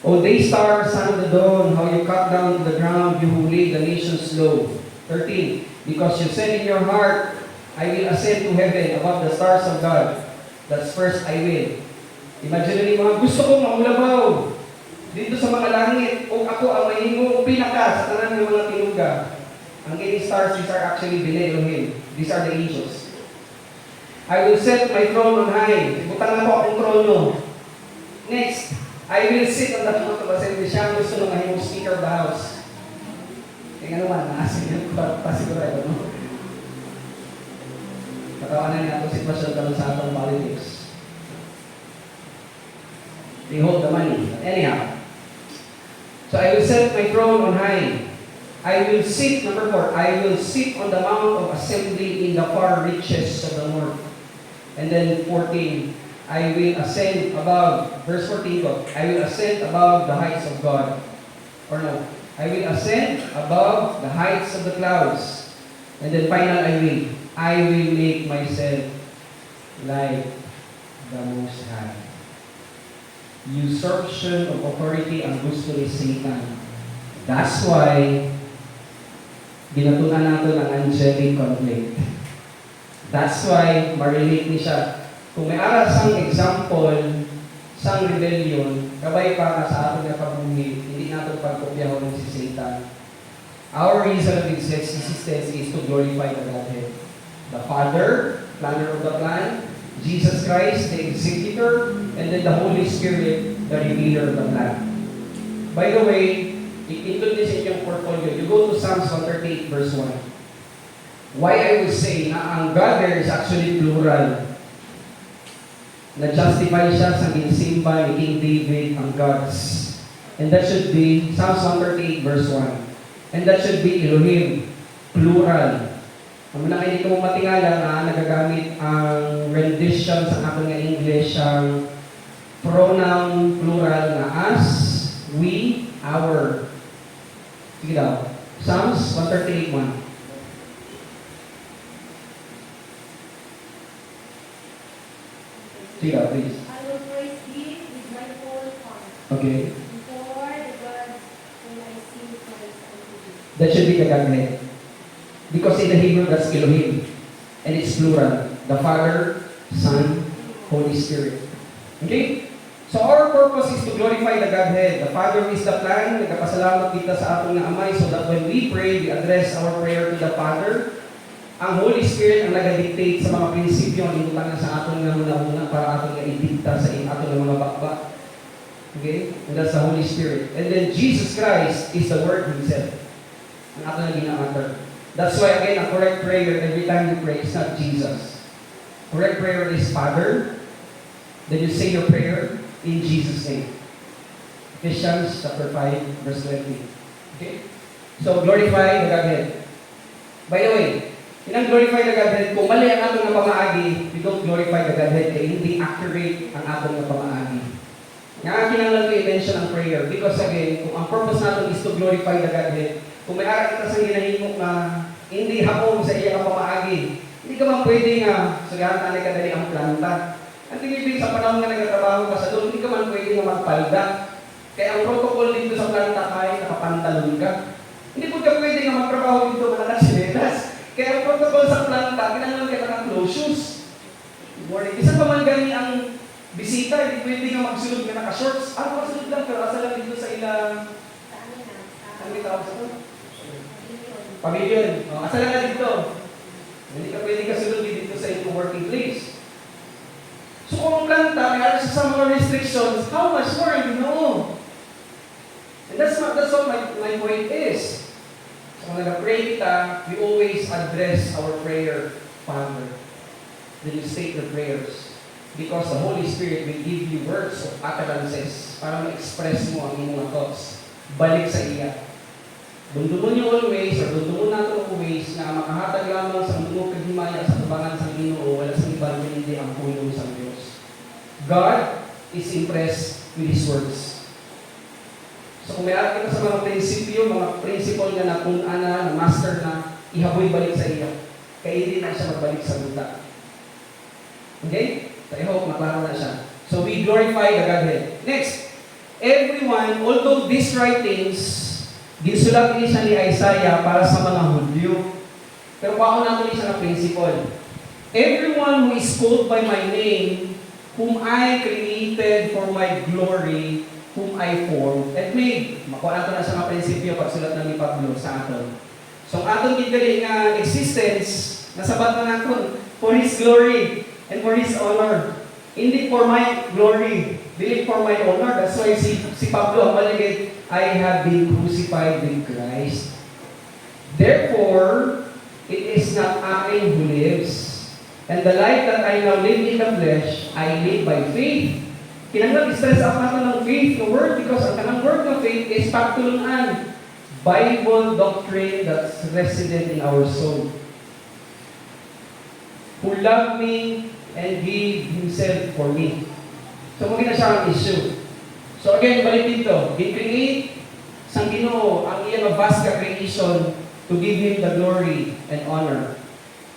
O Daystar, son of the dawn, how you cut down to the ground, you who laid the nations low. 13. Because you said in your heart, I will ascend to heaven above the stars of God. That's first I will. Imagine ni mga gusto kong maulabaw dito sa mga langit. O ako ang mahingong pinaka sa tanan ng mga tinuga. Ang getting stars, these are actually B'nai Elohim. These are the angels. I will set my throne on high. Ibutang ako akong trono. Next, I will sit on the throne of assembly. Siya ang gusto ng mahimong speaker of the house. Kaya naman, naasin yung pasigurado, no? Katawanan niya itong sitwasyon ka sa atong politics. They hold the money. Anyhow. So I will set my throne on high. I will sit, number 4, I will sit on the mount of assembly in the far reaches of the north. And then 14, I will ascend above, verse 14 go, I will ascend above the heights of God. Or no, I will ascend above the heights of the clouds. And then final, I will make myself like the Most High. Usurpation of authority ang gusto ni Satan. That's why ginatunan natin ang angelic conflict. That's why marinig ni siya. Kung may aras ang example sang rebellion, kabay pa na sa ating napabuhi, hindi natin pagkopyahan si Satan. Our reason of existence is to glorify the Godhead. The Father, planner of the plan, Jesus Christ, the executor, and then the Holy Spirit, the revealer of the plan. By the way, include this in your portfolio. You go to Psalms 138 verse 1. Why I would say na ang God there is actually plural. Na-justify siya sa ginsimba ni King David ang gods. And that should be Psalms 138 verse 1. And that should be Elohim, plural. Ang mga hindi ko matingala na nagagamit ang rendition sa akin nga English ang pronoun plural na us, we, our. Sige daw. Psalms 138:1. Sige, please. I will praise Thee with my whole heart. Okay. Before the gods, when I sing praise unto Thee. That should be the Godhead. Because in the Hebrew, that's Elohim. And it's plural. The Father, Son, Holy Spirit. Okay? So our purpose is to glorify the Godhead. The Father is the plan. Nagkapasalamat kita sa atong nga Amay so that when we pray, we address our prayer to the Father. Ang Holy Spirit ang nag-dictate sa mga prinsipyo ang inutangan sa atong nga muna para atong nga idikta sa atong nga mga bakba. Okay? And that's the Holy Spirit. And then Jesus Christ is the Word Himself. Ang atong nga gina-utter. That's why again, a correct prayer, every time you pray, it's not Jesus. Correct prayer is Father. Then you say your prayer in Jesus' name. Ephesians chapter 5, verse 20. Okay? So, glorify the Godhead. By the way, inang glorify the Godhead, kung mali ang atong nga pamaagi, we don't glorify the Godhead, kaya hindi accurate ang atong nga pamaagi. Nga kinanglan ko i-mention ang prayer, because again, kung ang purpose natin is to glorify the Godhead, kung may ara kita sa ginahimok na hindi hapon sa iya nga pamaagi, hindi ka man pwede nga, sugahan tanay kadali ang planta. Ang tingin sa panahon nga nagtatrabaho ka sa doon, hindi ka man pwede nga magpalda. Kaya ang protocol dito sa planta ay nakapantalon ka. Hindi po ka pwede nga magtrabaho dito mananasinelas. Kaya ang protocol sa planta, kinanglan ka ng close shoes. Good morning. Isa pa man gani ang bisita, hindi pwede nga magsulod nga naka-shorts. Magsulod lang, pero asa lang dito sa ilang... Ano may tawag sa ito? Pavilion. Asa lang na dito. Hindi ka pwede kasulod dito sa inyong working place. So kung ang planta, may alas sa mga restrictions, how much more you know? And that's what my point is. So kung nag-pray kita, we always address our prayer, Father. Then you state the prayers. Because the Holy Spirit will give you words of utterances para ma-express mo ang inyong thoughts. Balik sa iya. Dumdumun niyo always, or dumdumun natin always, na makahatag lamang sa mga kaghimaya sa tubangan sa Ginoo, wala sa ibang hindi ang pulong sa Diyos. God is impressed with His words. So kung may atin ka sa mga prinsipyo, mga principle nga na kung ana, na master na, ihaboy balik sa iya. Kaya hindi na siya magbalik sa buta. Okay? So I hope maklaro na siya. So we glorify the Godhead. Next, everyone, although these writings, ginsulat ini siya ni Isaiah para sa mga Hudyo. Pero kung ako natin siya na principle. Everyone who is called by my name, whom I created for my glory, whom I formed and made. Makuha natin na siya na prinsipyo pagsulat ng ni Pablo sa aton. So ang aton gidali nga existence, nasabat na natin for His glory and for His honor. Hindi for my glory, dili for my honor. That's why si Pablo ang maligid, I have been crucified with Christ. Therefore, it is not I who lives, and the life that I now live in the flesh, I live by faith. Kinanglan stress up natin ng faith, the word, because ang kanang word ng faith is pagtulungan. Bible doctrine that's resident in our soul. Who loved me and gave Himself for me. So, maging na siya ang issue. So again, balik dito. Gi-create sang Ginoo ang iyang vast creation to give Him the glory and honor.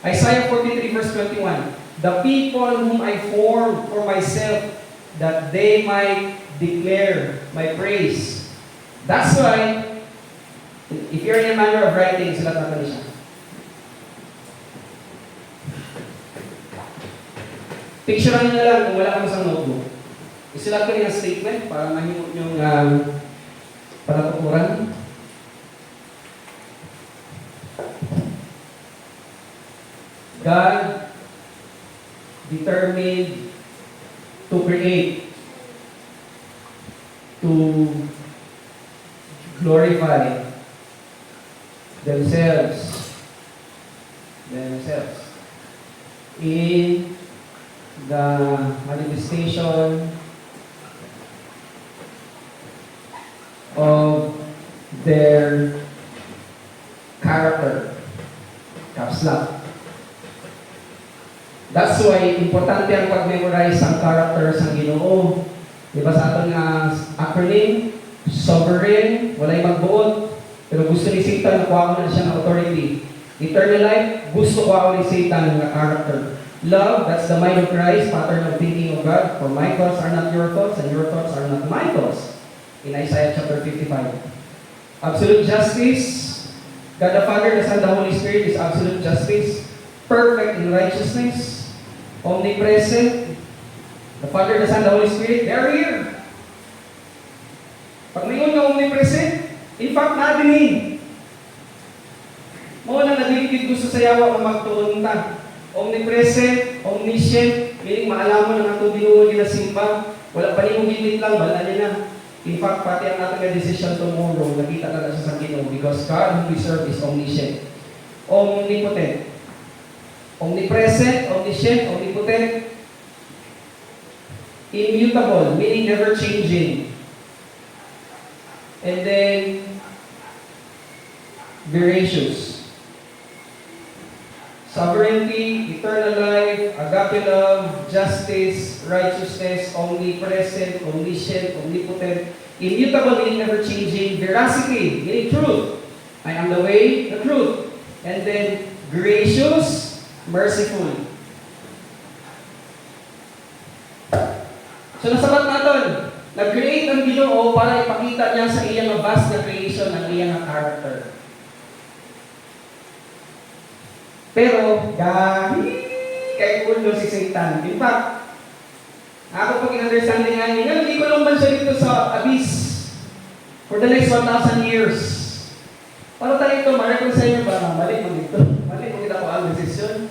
Isaiah 43 verse 21. The people whom I formed for myself, that they might declare my praise. That's why, if you're in a manner of writing, sulat natin siya. Picture nyo na lang kung wala kang isang notebook. Isulat ko niya statement para mahimot yung panatukuran. God determined to create, to glorify themselves in the manifestation of their character. Caps lock. That's why importante ang pag-memorize ang character sa Ginoo. Diba sa ating acronym, sovereign, walay magbuot, pero gusto ni Satan na kuha ko na siya ng authority. Eternal life, gusto kuha ko ni Satan ng character. Love, that's the mind of Christ, pattern of thinking of God. For my thoughts are not your thoughts, and your thoughts are not my thoughts. In Isaiah chapter 55. Absolute justice. God the Father, the Son, the Holy Spirit is absolute justice. Perfect in righteousness. Omnipresent. The Father, the Son, the Holy Spirit, they're here. Pag mayroon na omnipresent, in fact, natin eh. Muna nadiligid gusto sa yawa na magtuon ta. Omnipresent, omniscient, meaning maalaman ang ato binuon na simba. Wala pa rin mong gimit lang, bala niya na. In fact, pati ang ating na decision tomorrow, nakita na sa Ginoo because God who we serve is omniscient. Omnipotent. Omnipresent, omniscient, omnipotent. Immutable, meaning never changing. And then, veracious. Sovereignty, eternal life, agape love, justice, righteousness, omnipresent, omniscient, omnipotent, immutable, meaning never changing, veracity, meaning truth. I am the way, the truth. And then, gracious, merciful. So nasabat natin, nag-create ang Ginoo para ipakita niya sa iyang vast na creation ang iyang character. Pero, kay ulo si Satan. In fact, ako pag in-understanding nga niya, hindi ko lang man siya dito sa abyss for the next 1,000 years. Para tayo ito, ma-reconcile ba? Mali mo dito. Mali mo kita ko ang decision.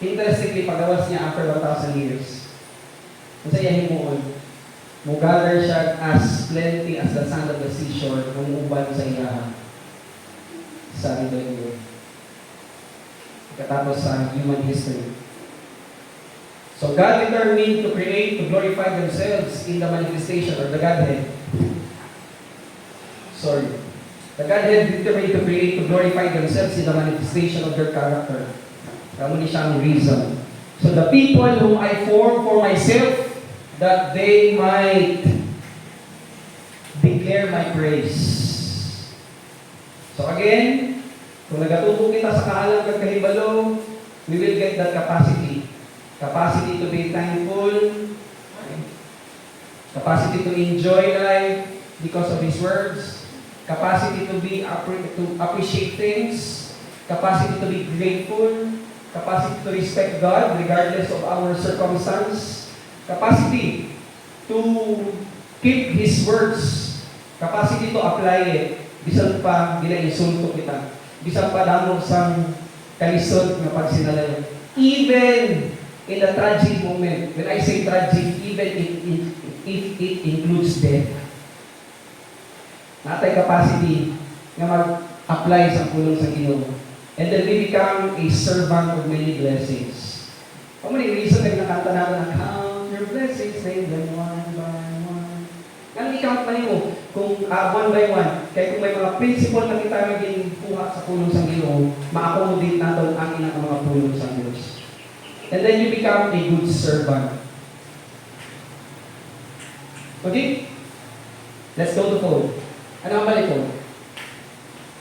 Interestingly, pagawas niya after 1,000 years. Kung sa iyahin mo gather siya as plenty as the sand of the seashore kung uban sa iyahan. Sabi doon yun. Katapos sa human history. So God determined to create, to glorify themselves in the manifestation or the Godhead. Sorry. The Godhead determined to create, to glorify themselves in the manifestation of their character. Kamu ni siyang reason. So the people whom I form for myself, that they might declare my praise. So again, kung nagatubo kita sa kaalam at kahibalo, we will get that capacity. Capacity to be thankful, capacity to enjoy life because of His words, capacity to appreciate things, capacity to be grateful, capacity to respect God regardless of our circumstance, capacity to keep His words, capacity to apply it. Bisan pa gina-insulto kita. Bisan pa damo sang kalisod nga pagsinalayo. Even in the tragic moment, when I say tragic, even if it includes death, natay capacity nga mag-apply sa pulong sa Ginoo. And then we become a servant of many blessings. Kung may reason na nakanta natin, count your blessings, name them one by one. Nang i-count pa mo, kung one by one, kaya kung may mga principle na kita maging kuha sa pulong sa Ginoo, ma-accommodate natin ang inang mga pulong sa Diyos. And then you become a good servant. Okay? Let's go to phone. Ano ang balik phone?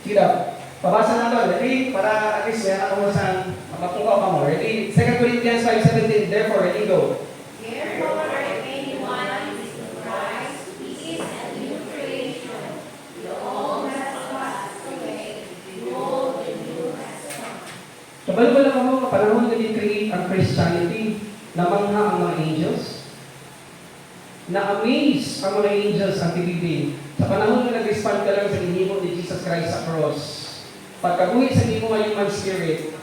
Sige daw. Pabasa natin. Ready? Para at least may ako mo sa mapungaw ka mo. Ready? 2 Corinthians 5:17. Therefore, ready, go. Therefore, if anyone is in Christ, he is a new creation. The old has passed away, behold, the new has come. Kabalo-balo ka mo, kapanahon na i-create ang Christianity, namangha ang mga angels, na-amaze ang mga angels ang tibibig. Sa panahon na nag-respond ka lang sa inimo ni Jesus Christ sa cross, pagkabuhi sa inimo nga human spirit,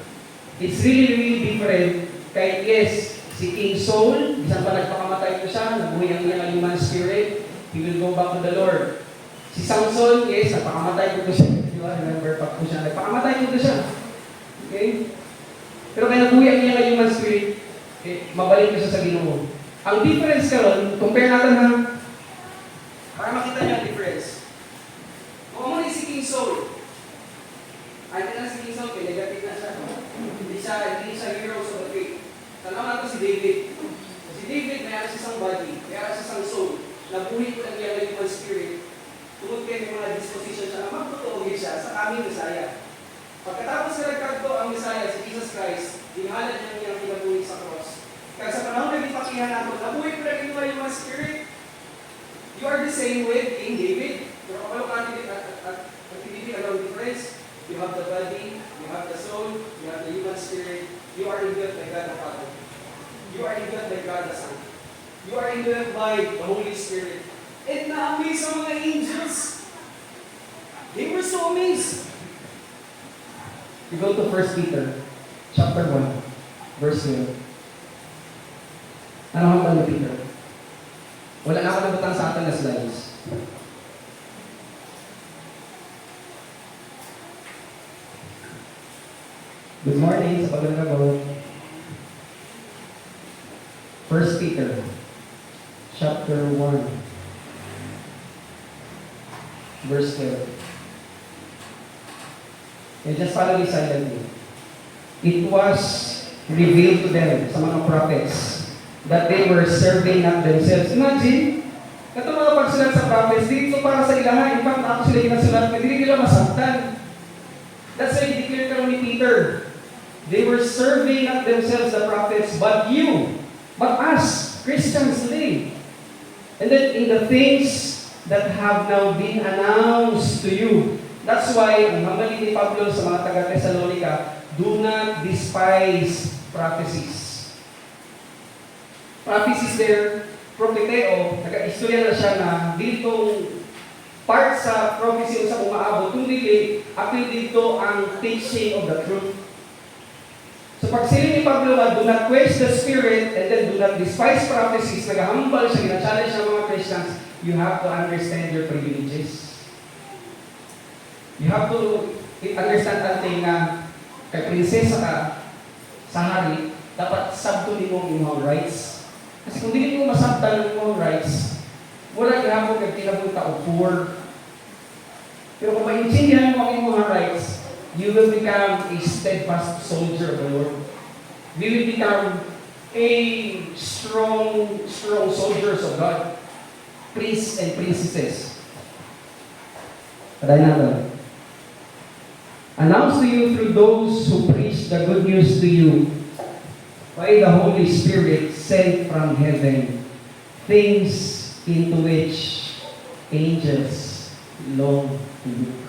it's really different. Kahit yes, si King Saul, bisan pa nagpakamatay ko siya, nabuhi ang iyang human spirit, he will go back to the Lord. Si Samson, yes, nagpakamatay ko siya. Di ba? Remember pa ko siya. Nagpakamatay ko siya. Okay? Pero kaya nabuhi ang iyang human spirit, mabalik ko siya sa Ginoo. Ang difference karon, compare natin ha, para makita niyo ang difference. Kung mo ni si King Saul, ay na si King Saul, negative na siya. Hindi siya heroes of the faith. Tanaw natin si David. Si David, may alas isang body, may alas isang soul. Nabuhi ko ang iyang human spirit. Tungod kayo ng mga disposition siya na magtutuogin siya sa aming Messiah. Pagkatapos na nagkagto ang Messiah, si Jesus Christ, dinhalad niya niyang kinabuhi sa cross. Kaya sa panahon na ipakihan nato, nabuhay ko na kinuha yung mga spirit. You are the same with King David. Pero kapalo ka at activity around difference. You have the body, you have the soul, you have the human spirit. You are indwelt by God the Father. You are indwelt by God the Son. You are indwelt by the Holy Spirit. And na-amaze sa mga angels. They were so amazed. You go to 1 Peter, chapter 1, verse 0. Ano ang tanda Peter? Wala na ako nabutang sa atin na slides. Good morning sa paglalagaw. 1 Peter, chapter 1, verse 0. And just follow me silently. It was revealed to them, sa mga prophets, that they were serving not themselves. Imagine, ito mga pagsulat sa prophets, dito para sa ilahan. In fact, ako sila yung nasulat, hindi nila masaktan. That's why declared ka ni Peter. They were serving not themselves, the prophets, but you, but us, Christians today. And then in the things that have now been announced to you. That's why, ang hamali ni Pablo sa mga taga-Thessalonica, do not despise prophecies. Prophecies there, propheteo, nag-istorya na siya na ditong part sa prophecy sa umaabot, kung dili, apil dito ang teaching of the truth. So pag sila ni Pablo do not quench the spirit and then do not despise prophecies, nag-humble siya, gina-challenge ng mga Christians, you have to understand your privileges. You have to understand natin na kay prinsesa ka sa hari, dapat sabto ni mong imong rights. Kasi kung hindi mo masabtan ng imong rights, wala gihapon kag kinabuta o poor. Pero kung maintindihan mo ang imong rights, you will become a steadfast soldier of the Lord. You will become a strong soldiers of God. Priests and princesses. Paday natin. Announced to you through those who preach the good news to you by the Holy Spirit sent from heaven, things into which angels long to look.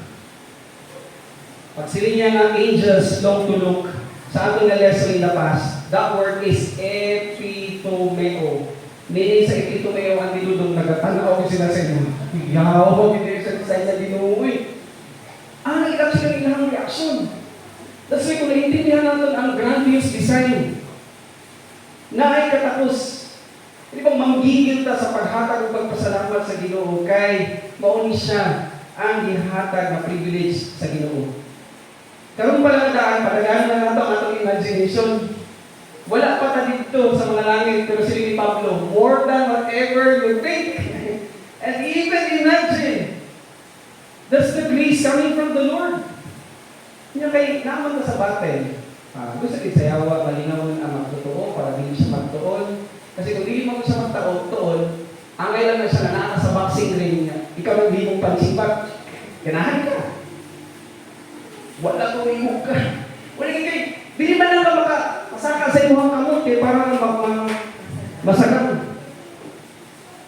Pag sila niya nga angels long to look, sa ating na lesson in the past, that word is epitomeo. Meaning sa epitomeo, ang dinudong nagatanaw ko sila sa inyo. Yaw, hindi sa design na dinuwi. Nakita sila ng ilang reaksyon. That's why kung naiintindihan natin ang grandiose design na ay katapos, hindi bang manggigil ta sa paghatag o pagpasalamat sa Ginoo kay mauni siya ang gihatag na privilege sa Ginoo. Karon pala daan, padagaan na nato ang atong imagination. Wala pa ta dito sa mga langit, pero sila ni Pablo, more than whatever you think and even imagine. That's the grace coming from the Lord. Kaya kay naman na sa battle, gusto din sayawa, malingaw ang magtotoo para hindi siya magtuon. Kasi kung hindi mo siya magtuon, ang kailan na siya na sa boxing ring niya, ikaw nang hindi mong pansipat, ganahan ka. Wala kong imog ka. Wala kay, hindi man lang ka makasaka sa imong kamot, para masagang.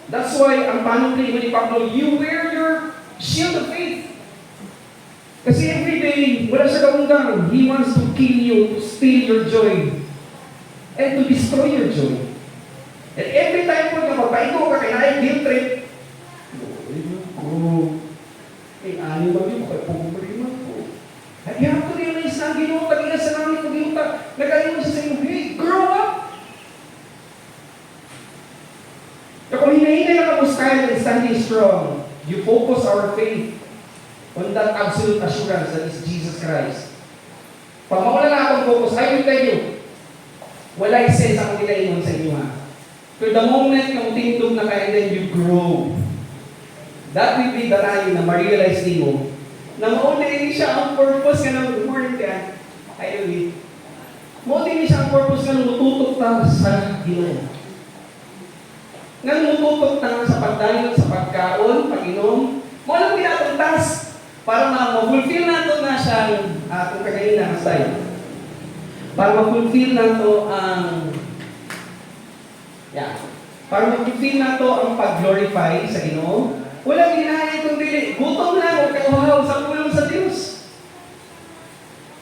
That's why, ang panukli ni Pablo, you wear your shield of faith. Kasi every day, wala siya kaundang. He wants to kill you, to steal your joy, and to destroy your joy. And every time po na magpaiko ka, kaya guilt trip. Ani ba yun? Kaya pumulima po. You have to realize na ang Ginoo, kanina sa namin, nag-ayon siya sa inyo, hey, grow up! Kaya kung hinahinay na ka mo style and standing strong, you focus our faith on that absolute assurance that is Jesus Christ. Pag mawala na akong focus, I will tell you, wala sense akong kinaingon sa inyo ha. To the moment na utindog na kayo, then you grow. That will be the time na ma-realize mo na maunay siya ang purpose ka ng good morning ka. I will. Maunay siya ang purpose ka ng mututok ta sa Ginoo. Nang mututok ta sa pagdayon, sa pagkaon, pag-inom, mo lang pinatong task para ma-fulfill nato na siyang kung kagayin na style. Para ma-fulfill na to ang para ma-fulfill na to ang pag-glorify sa Ginoo, walang hinahayin kundi gutom lang o kauhaw sa tulong sa Diyos.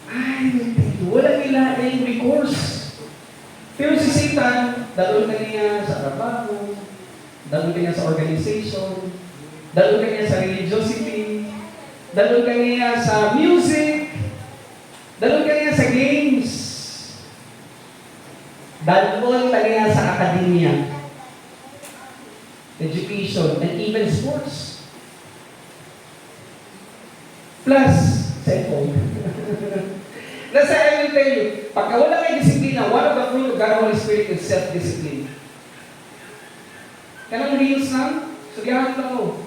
Ay, walang hinahayin recourse. Pero si Satan, dalon ka niya sa trabaho, dalon ka niya sa organization, dalon ka niya sa religiosity, dalon ka niya sa music, dalon ka niya sa games, dalon ka niya sa akademya, education, and even sports. Plus, cellphone. That's why I will tell you, pagka wala kay disiplina, one of the fruit of God the Holy Spirit is self-discipline. Kanang reels lang, sulihan lang mo.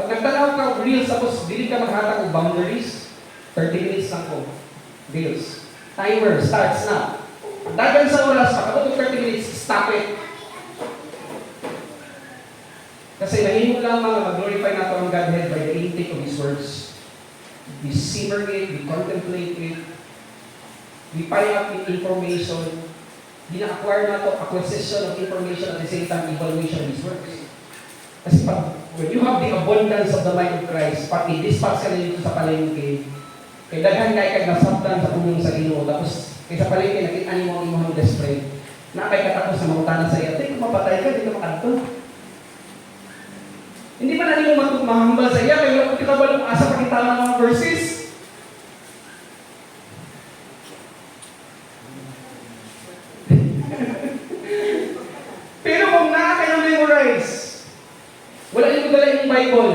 Pag nagtanaw ka og reels, tapos dili ka maghatag og boundaries, 30 minutes lang ko. Reels. Timer, starts now. Dagan sa oras, pagkabot og 30 minutes, stop it. Kasi mahimo lang mga mag-glorify nato ang Godhead by the intake of His words. We simmer it, we contemplate it, we pile up with information, gina-acquire nato acquisition of information at the same time evaluation of His works. Kasi when you have the abundance of the mind of Christ, pati dispatch ka na dito sa palengke, kay daghan kay kag nasabtan sa pulong sa Ginoo, tapos kay sa palengke nakita nimo ang imong best friend, na kay katapos na mangutana sa iya, kung mapatay ka, dito makadto. Hindi pa na nimo mahambal sa iya, kay wala ko balong asa pakita ng mga verses. Pero kung nakaka-memorize, wala nyo dala yung Bible.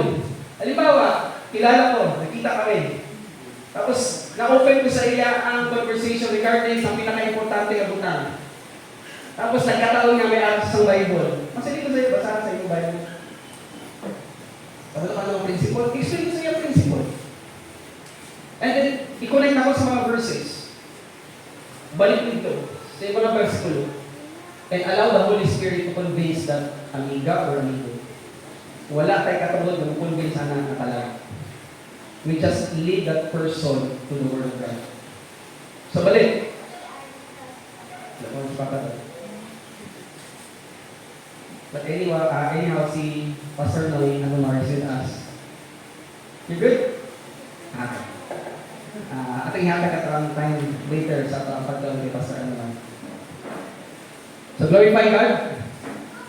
Halimbawa, kilala ko, nakita kami. Tapos, na-open ko sa iya ang conversation regarding sa pinaka-importante na butang. Tapos, nagkataon nga may access ng Bible. Mas hindi ko sa'yo, basahan sa iyo Bible. Sabi ka ng principle, explain ko sa iyo ang principle. And then, i-connect ako sa mga verses. Balik dito, sa iyo mga versikulo. And allow the Holy Spirit to convince that amiga or amigo. Wala tayo katulad ng convince na nakalaga. We just lead that person to the Word of God. So balik. But anyhow, si Pastor Noe, send us. You good? Ating hapit at around time later sa pagkakas kay Pastor Noe. So glorify God.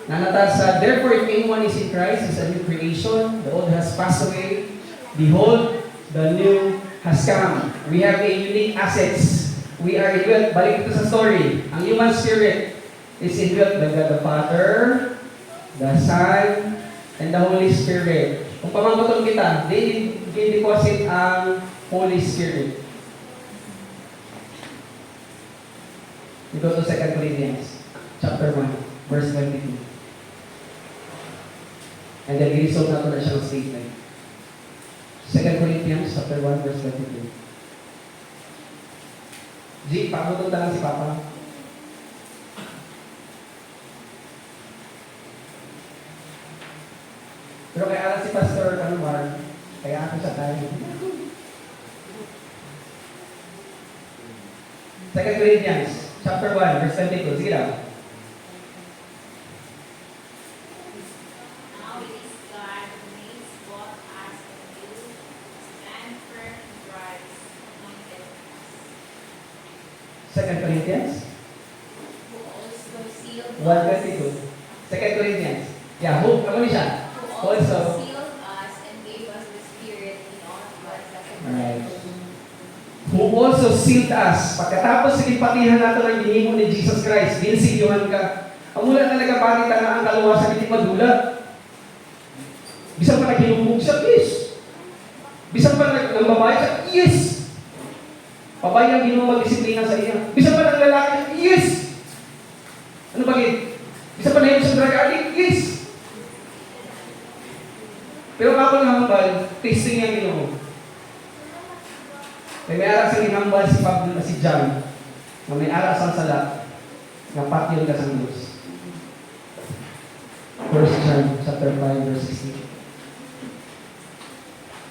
Nanatas, therefore, if anyone is in Christ, is a new creation. The old has passed away. Behold, the new has come. We have a unique assets. We are indwelt. Balik ito sa story. Ang human spirit is indwelt by God the Father, the Son, and the Holy Spirit. Kung pamangkotong kita, deposit ang Holy Spirit. We go to 2 Corinthians. Chapter 1, verse 22. And then, i-resolve natin na siyang statement. 2 Corinthians, chapter 1, verse 22. G, pakabutong lang si Papa. Pero kaya alam si Pastor Anwar, kaya ako siya tayo. 2 Corinthians, chapter 1, verse 22. Sige lang. Second Corinthians? 1:22. Second Corinthians. Yeah, who? Ano siya? Who also sealed us and gave us the Spirit in all of us. Alright. Who also sealed us. Pagkatapos sige patihan natin ang ginimo ni Jesus Christ, dinsilyuhan ka. Ang mula talaga panitan na ang kaluwasan hindi madula. Bisan pa naghinumbog siya, yes. Bisan pa nagbabayad siya, yes. Pabayang hindi mo mag-disiplina sa iya. Bisa pa ng lalaki, yes! Ano bagay? Bisa pa na yun sa drug addict, yes! Pero ako ng hambal, tasting niya Ginoo. May aras ang inambal si Pablo na si John, na may aras ang salat, na patyon ka sa Diyos. 1 John chapter 5, verse 16.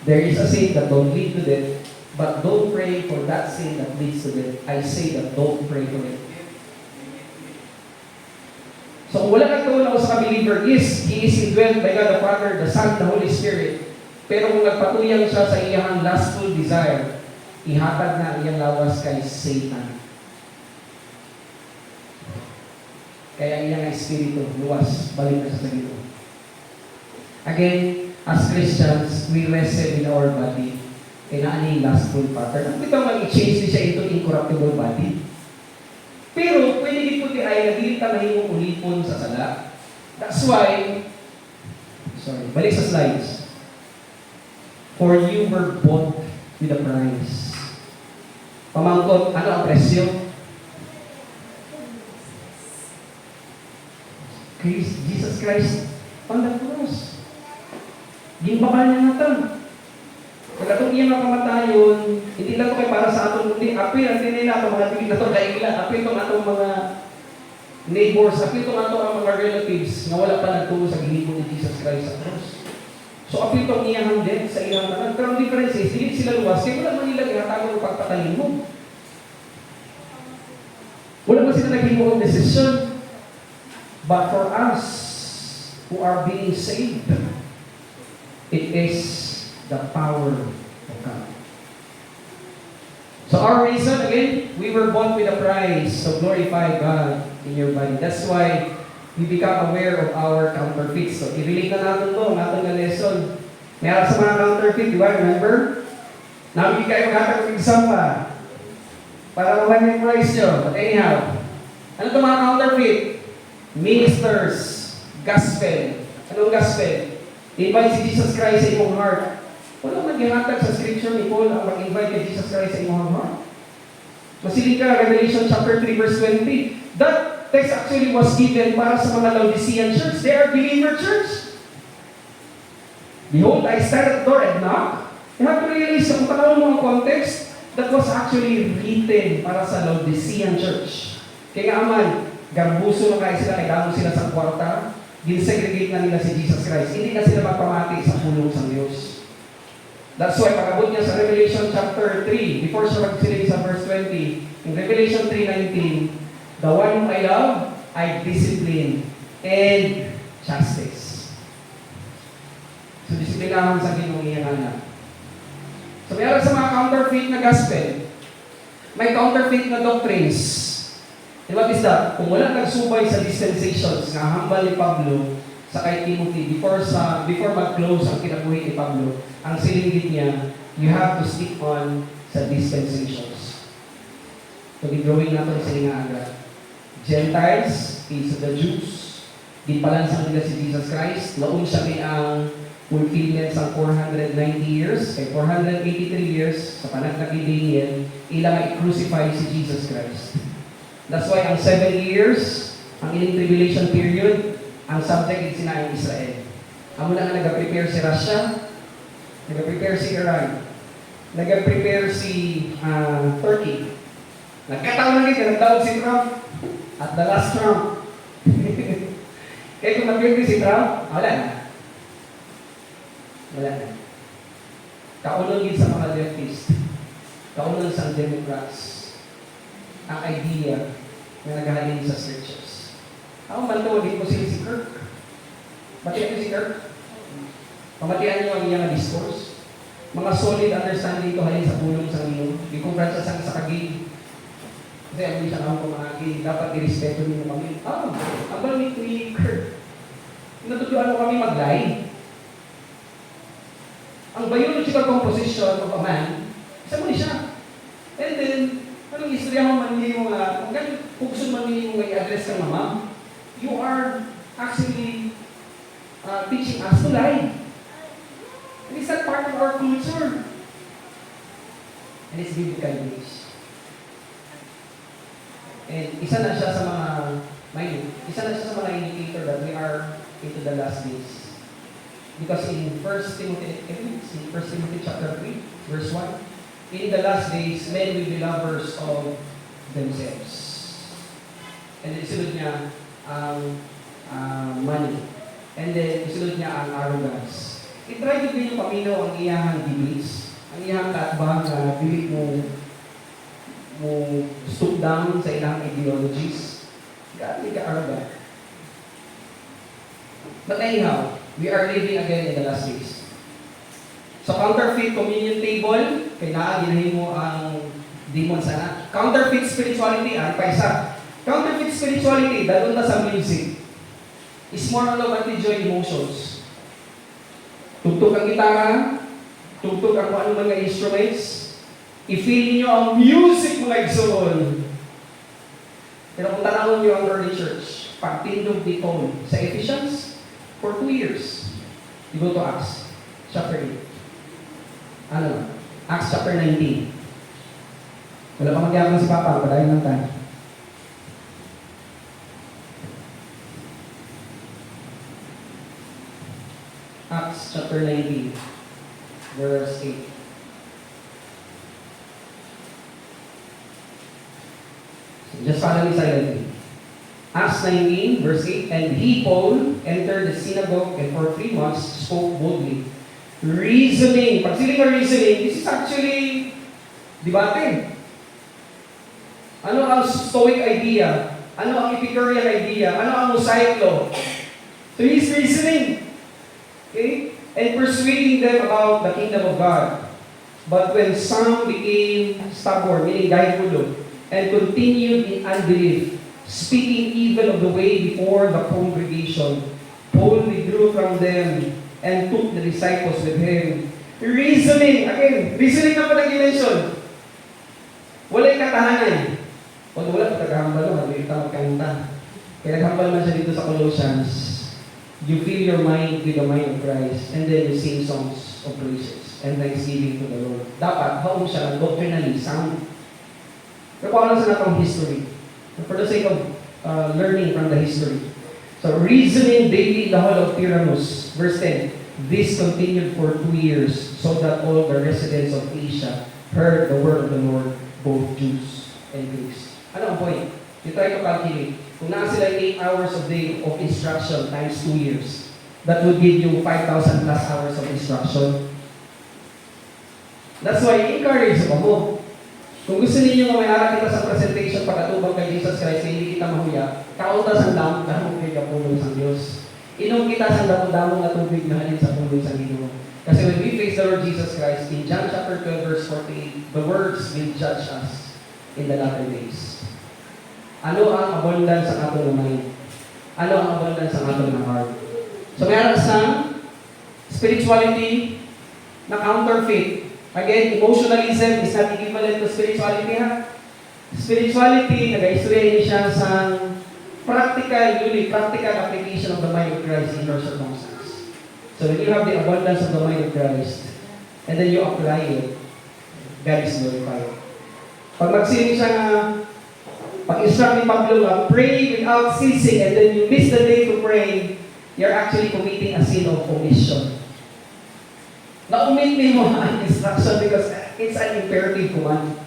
There is a saying that don't lead to death, But don't pray for that sin that leads to death. I say that don't pray for it. So kung wala nagtuon ako sa believer is, he is indwelt by God the Father, the Son, the Holy Spirit. Pero kung nagpatuyang siya sa iyang lustful desire, ihatag na iyang lawas kay Satan. Kaya iyang espiritu, luwas, balik na sa sarili. Again, as Christians, we wrestle in our body. Kaya na lustful pattern. Ang bitaw mag-change siya into incorruptible body. Pero, pwede din po di ay naging tamahimong ulipon sa sala. That's why, balik sa slides. For you were bought with a price. Pamangkot, ano ang presyo? Jesus Christ, on the cross. Gimbakal niya natin. Pagkatong iyang makamatayon, hindi lang ito kay para sa atong mundi. Apil, ang tinila ito, mga tigil na ito, daigla. Apil itong atong mga neighbors, apil itong atong mga relatives na wala pa nagtulo sa ginibon ni Jesus Christ sa cross. So apil itong iyang din sa iyang tanan. Pero ang difference is, hindi sila luwas, kaya wala man nila ginatago ng pagpatayin mo. Wala man sila naghimo ng desisyon. But for us, who are being saved, it is the power of God. So our reason, again, we were bought with a price, so glorify God in your body. That's why we become aware of our counterfeits. So i-relate na natin ito, natin na lesson. Mayroon sa mga counterfeit, di ba? Remember? Nabigay kayo hatag ng exam pa. Para ma-memorize nyo. But anyhow, ano ito mga counterfeit? Ministers, gospel. Anong gospel? Invite si Jesus Christ sa imong heart. Walang naghihatag sa scripture ni Paul ang mag-invite kay Jesus Christ sa imong heart. Masiling ka, Revelation chapter 3 verse 20. That text actually was given para sa mga Laodicean church. They are believer church. Behold, I stand at the door and knock. You have to realize kung panahon mo ang context, that was actually written para sa Laodicean church. Kaya nga aman, garbuso na kayo sila, kailangan sila sa kwarta, ginsegregate na nila si Jesus Christ. Hindi na sila magpamati sa pulong sa Diyos. That's why, pagabot niya sa Revelation chapter 3, before siya magsilip sa verse 20, in Revelation 3:19, the one whom I love, I discipline and chastise. So, disiplinahan sa ginong iyang anak. So, mayroon sa mga counterfeit na gospel, may counterfeit na doctrines. And what is that? Kung wala nagsubay sa dispensations na hambal ni Pablo sa kay Timothy, before mag-close ang kinabuhi ni Pablo, ang silinggit niya, you have to stick on sa dispensations. So, di-drawing natin sa nga agad. Gentiles, is the Jews, di palansang nila si Jesus Christ, laon siya may ang fulfillment sa 490 years, kay 483 years, sa panagkakibingin, ilang i-crucify si Jesus Christ. That's why ang 7 years, ang ining tribulation period, ang subject is sinaing Israel. Amo na nga nag-prepare si Russia, nag-prepare si Iran, nag-prepare si Turkey. Nagkataon lang ito, nagtawag si Trump at the last Trump. Kaya kung nag-prepare si Trump, wala na. Wala na. Kaulong din sa mga leftist, kaulong sa Democrats, ang idea na naghahalin sa scriptures. Ako mantuwa din ko si Kirk. Batihan niyo si Kirk? Pamatihan niyo ang iyang discourse. Mga solid understanding ito halin sa pulong sa inyo. Di kong branch sa kagig. Kasi ang hindi siya kami pamagig. Dapat i-respeto niyo kami. Ang balamit ni Kirk. Natutuan mo kami mag-lie. Ang biological composition of a man, isa mo ni siya. And then, anong istorya mo manili mo nga, kung ganyan pugsun manili mo nga i-address kang mama, you are actually teaching us to lie. And it's not part of our culture. And it's biblical based. And isa na siya sa mga indicator that we are into the last days. Because in 1 Timothy chapter 3, verse 1, in the last days, men will be lovers of themselves. And then isunod niya ang money. And then isunod niya ang arrogance. I-try to din yung paminaw ang iyahang debates. ang iyang katbang na dili mo stoop down sa ilang ideologies. God, ka arrogant. But anyhow, we are living again in the last days. Sa counterfeit communion table, kailangan ginahin mo ang demon sana. Counterfeit spirituality, paisa. Counterfeit spirituality, dalon na sa music. Is more on anti-joy emotions. Tugtog ang gitara, tugtog ang kung ano man nga instruments, i-feel niyo ang music mga igsoon. Pero kung tanawin niyo ang early church, pagtindog ni Paul sa Ephesians, for 2 years, you go to Acts, chapter 8. Acts chapter 19. Wala pa magyabang si Papa, padayon ng time. Acts chapter 19, verse 8. So just follow me silently. Acts 19, verse 8. And he, Paul, entered the synagogue and for 3 months spoke boldly, reasoning. Pag sila ka reasoning, this is actually debate. Ano ang Stoic idea? Ano ang Epicurean idea? Ano ang Mosaic law? So he's reasoning. Okay? And persuading them about the kingdom of God. But when some became stubborn, meaning gahipulo, and continued in unbelief, speaking evil of the way before the congregation, Paul withdrew from them and took the disciples with him. Reasoning, again, reasoning na pa nag-mention. Wala'y katahanan. Kung wala pa tagahambal, hindi ka magkanta. Kaya naghambal man siya dito sa Colossians. You fill your mind with the mind of Christ, and then you sing songs of praises and thanksgiving to the Lord. Dapat, haong siya, doctrinally sound. Pero paano sa natong history? For the sake of learning from the history. So, reasoning daily in the hall of Tyrannus. Verse 10. This continued for 2 years, so that all the residents of Asia heard the word of the Lord, both Jews and Greeks. Ano ang point? You try to calculate. Kung na sila 8 hours of day of instruction times 2 years, that would give you 5,000 plus hours of instruction. That's why encourage mo. Kung gusto ninyo mamayara kita sa presentation pagkatubang kay Jesus Christ, hindi kita mahuya, kauntas ang damo, dahong kay kapulong sa Diyos. Inom kita sa damo-damo na tubig na halin sa pulong sa Ginoo. Kasi when we face the Lord Jesus Christ, in John chapter 12, verse 48, the words will judge us in the latter days. Ano ang abundance sa atong mind? Ano ang abundance sa atong heart? So meron sa spirituality na counterfeit. Again, emotionalism is not equivalent to spirituality, ha? Spirituality, nag-istorya siya sa practical application of the mind of Christ in your circumstance. So when you have the abundance of the mind of Christ, and then you apply it, God is glorified. Pag magsinig siya na pag-instruct ni Pablo nga, pray without ceasing, and then you miss the day to pray, you're actually committing a sin of omission. Na-omit mo ang instruction because it's an imperative command.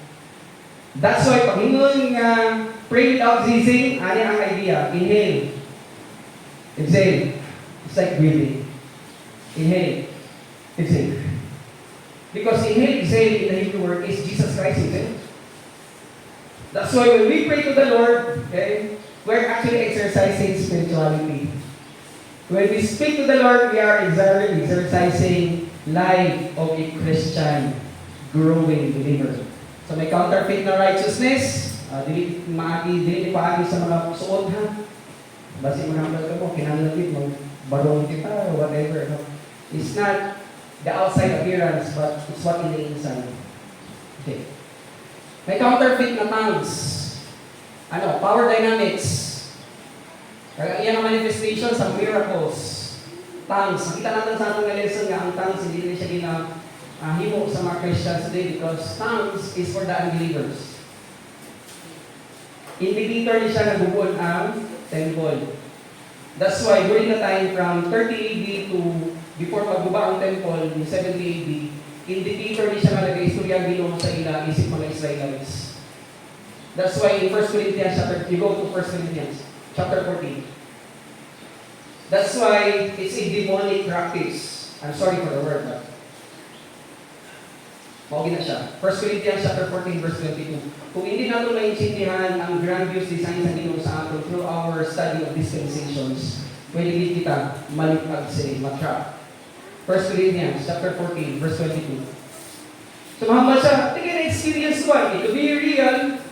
That's why pag hingon nga pray without ceasing, ano ang idea? Inhale. Exhale. It's like breathing. Inhale. Exhale. Because inhale, exhale in the Hebrew word is Jesus Christ himself. That's why when we pray to the Lord, okay, we're actually exercising spirituality. When we speak to the Lord, we are exercising life of a Christian growing believer. So may counterfeit na righteousness, dili paagi sa mga suot, ha. Basi manambal ka mo, kinalapit, magbarong kita, or whatever. No? It's not the outside appearance, but it's what in the inside. Okay. May counterfeit na tongues. Power dynamics. Kaya iyan ang manifestation sa miracles. Tongues. Nakita natin sa atong lesson nga ang tongues hindi siya ginahimo sa mga Christians today because tongues is for the unbelievers. Indicator ni siya nagubon ang temple. That's why during the time from 30 AD to before magbuba ang temple in 70 AD, indicator ni siya nga nag-istorya Ginoo sa ila isip mga Israelites. That's why in 1 Corinthians chapter, you go to 1 Corinthians chapter 14. That's why it's a demonic practice. I'm sorry for the word, but Maugi na siya. 1 Corinthians chapter 14 verse 22. Kung hindi natin maintindihan ang grandiose design sa Ginoo sa aton through our study of dispensations, pwede din kita malipag sa matrap. 1 Corinthians chapter 14 verse 22. So mahambal siya, tingin na-experience ko to be real.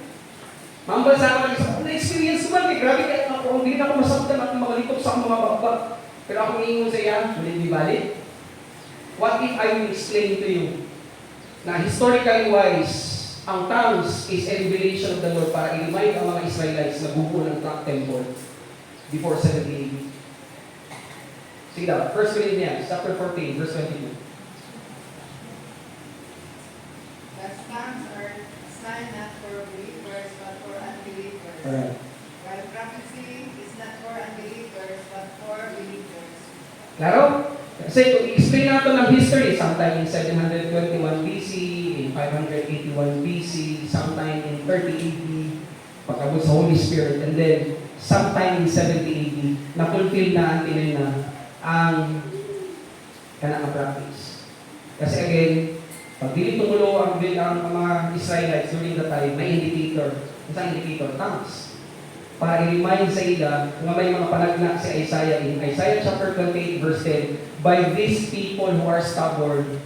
Mahambal sa akin, na-experience ko grabe kaya ako, hindi na ako masaktan at makalitok sa mga bagbag. Pero ako ningon sa iya, will be valid? What if I will explain to you na historically wise, ang tongues is a revelation of the Lord para i-remind ang mga Israelites na bubuo ng temple before 70 AD. Sige daw, 1 Corinthians chapter 14, verse 22. Thus tongues are a sign not for believers but for unbelievers. Alright. While prophecy is not for unbelievers but for believers. Klaro? Kasi kung i-explain natin ng history, sometime in 721 BC, in 581 BC, sometime in 30 AD, pagkabot sa Holy Spirit, and then sometime in 70 AD, na-fulfill na ang tinay na ang kanang practice. Kasi again, pag dili tumulo ang mga Israelites during the time, may indicator. Isang indicator, tongues. Para i-remind sa ila, kung may mga panagna si Isaiah in Isaiah chapter 28 verse 10, by these people who are stubborn,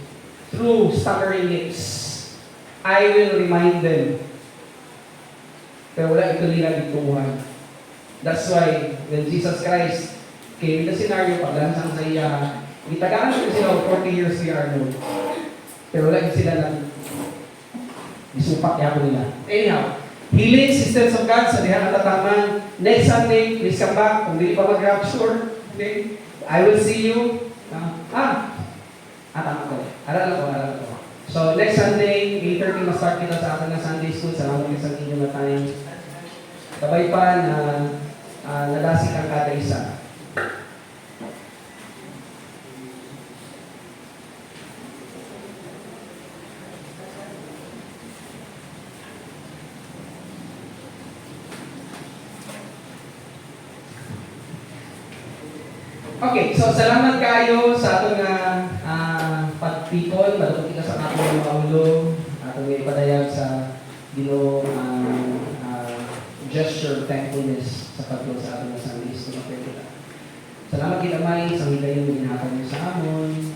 through stammering lips, I will remind them. Pero wala ito nila dituhan. That's why, when Jesus Christ came in the scenario, paglansang sa iya, itagaan ko sila 40 years si Arnold. Pero wala sila lang isupak niya ko nila. Anyhow, healing systems of God sa diha natataman. Next Sunday, please come back. Kung hindi pa mag-rapture, okay? I will see you. Tama ko. Aral ko. So, next Sunday, 8:30 ma-start kita sa atin na Sunday School. Salamat kayo sa inyo na time. Sabay pa na nadasik ang kada isa. Okay, so salamat kayo sa atong pagpikon, balot kita sa atong mga ulo, atong ipadayag sa Ginoo gesture of thankfulness sa pagtuo sa atong Sunday School. Salamat gid Amay sa higayon nga ginhatag niyo sa amon.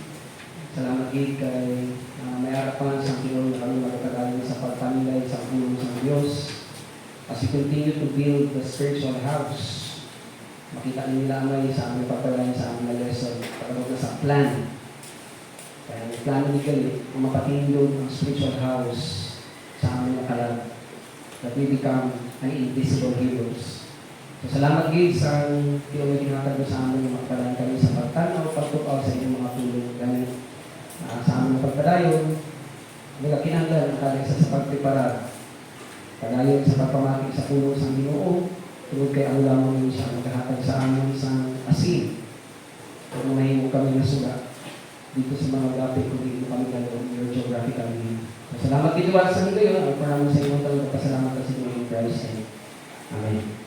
Salamat gid kay may arapan sa Ginoo na kami magpadayon sa pagpamilay sa puno sa Dios. As we continue to build the spiritual house, makita nila Amay sa aming pagpapalain sa aming lesson, pagkabot na sa plan. Kaya may plano ni Gali, kung mapatindog ang spiritual house sa aming makalag, that we become an invisible heroes. So salamat gid sa tiyong ginatag sa aming pagpapalain kami sa pagtanaw, pagtukaw sa inyong mga tulong gamit sa aming pagpadayon. Mga kinanglan ang kalig sa pagprepara. Padayon sa pagpamati sa puno sa Ginoo, tungod kay ang lamang siya maghahatag sa amin sa asin. Kung mahimo kami nasulat dito sa mga gapit kung dito kami gano'n your geographically. So, salamat dito sa higayon. Ang parang sa inyong talong pasalamat sa inyong Christ. Amen.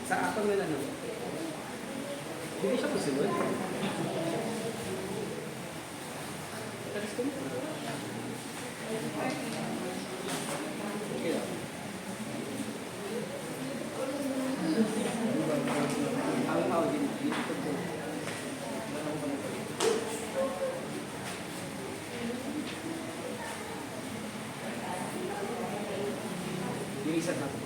Sa ako nga ano, hindi siya kusunod. Tapos ko okay lang. Ang tao din dito po. Yung isa na po.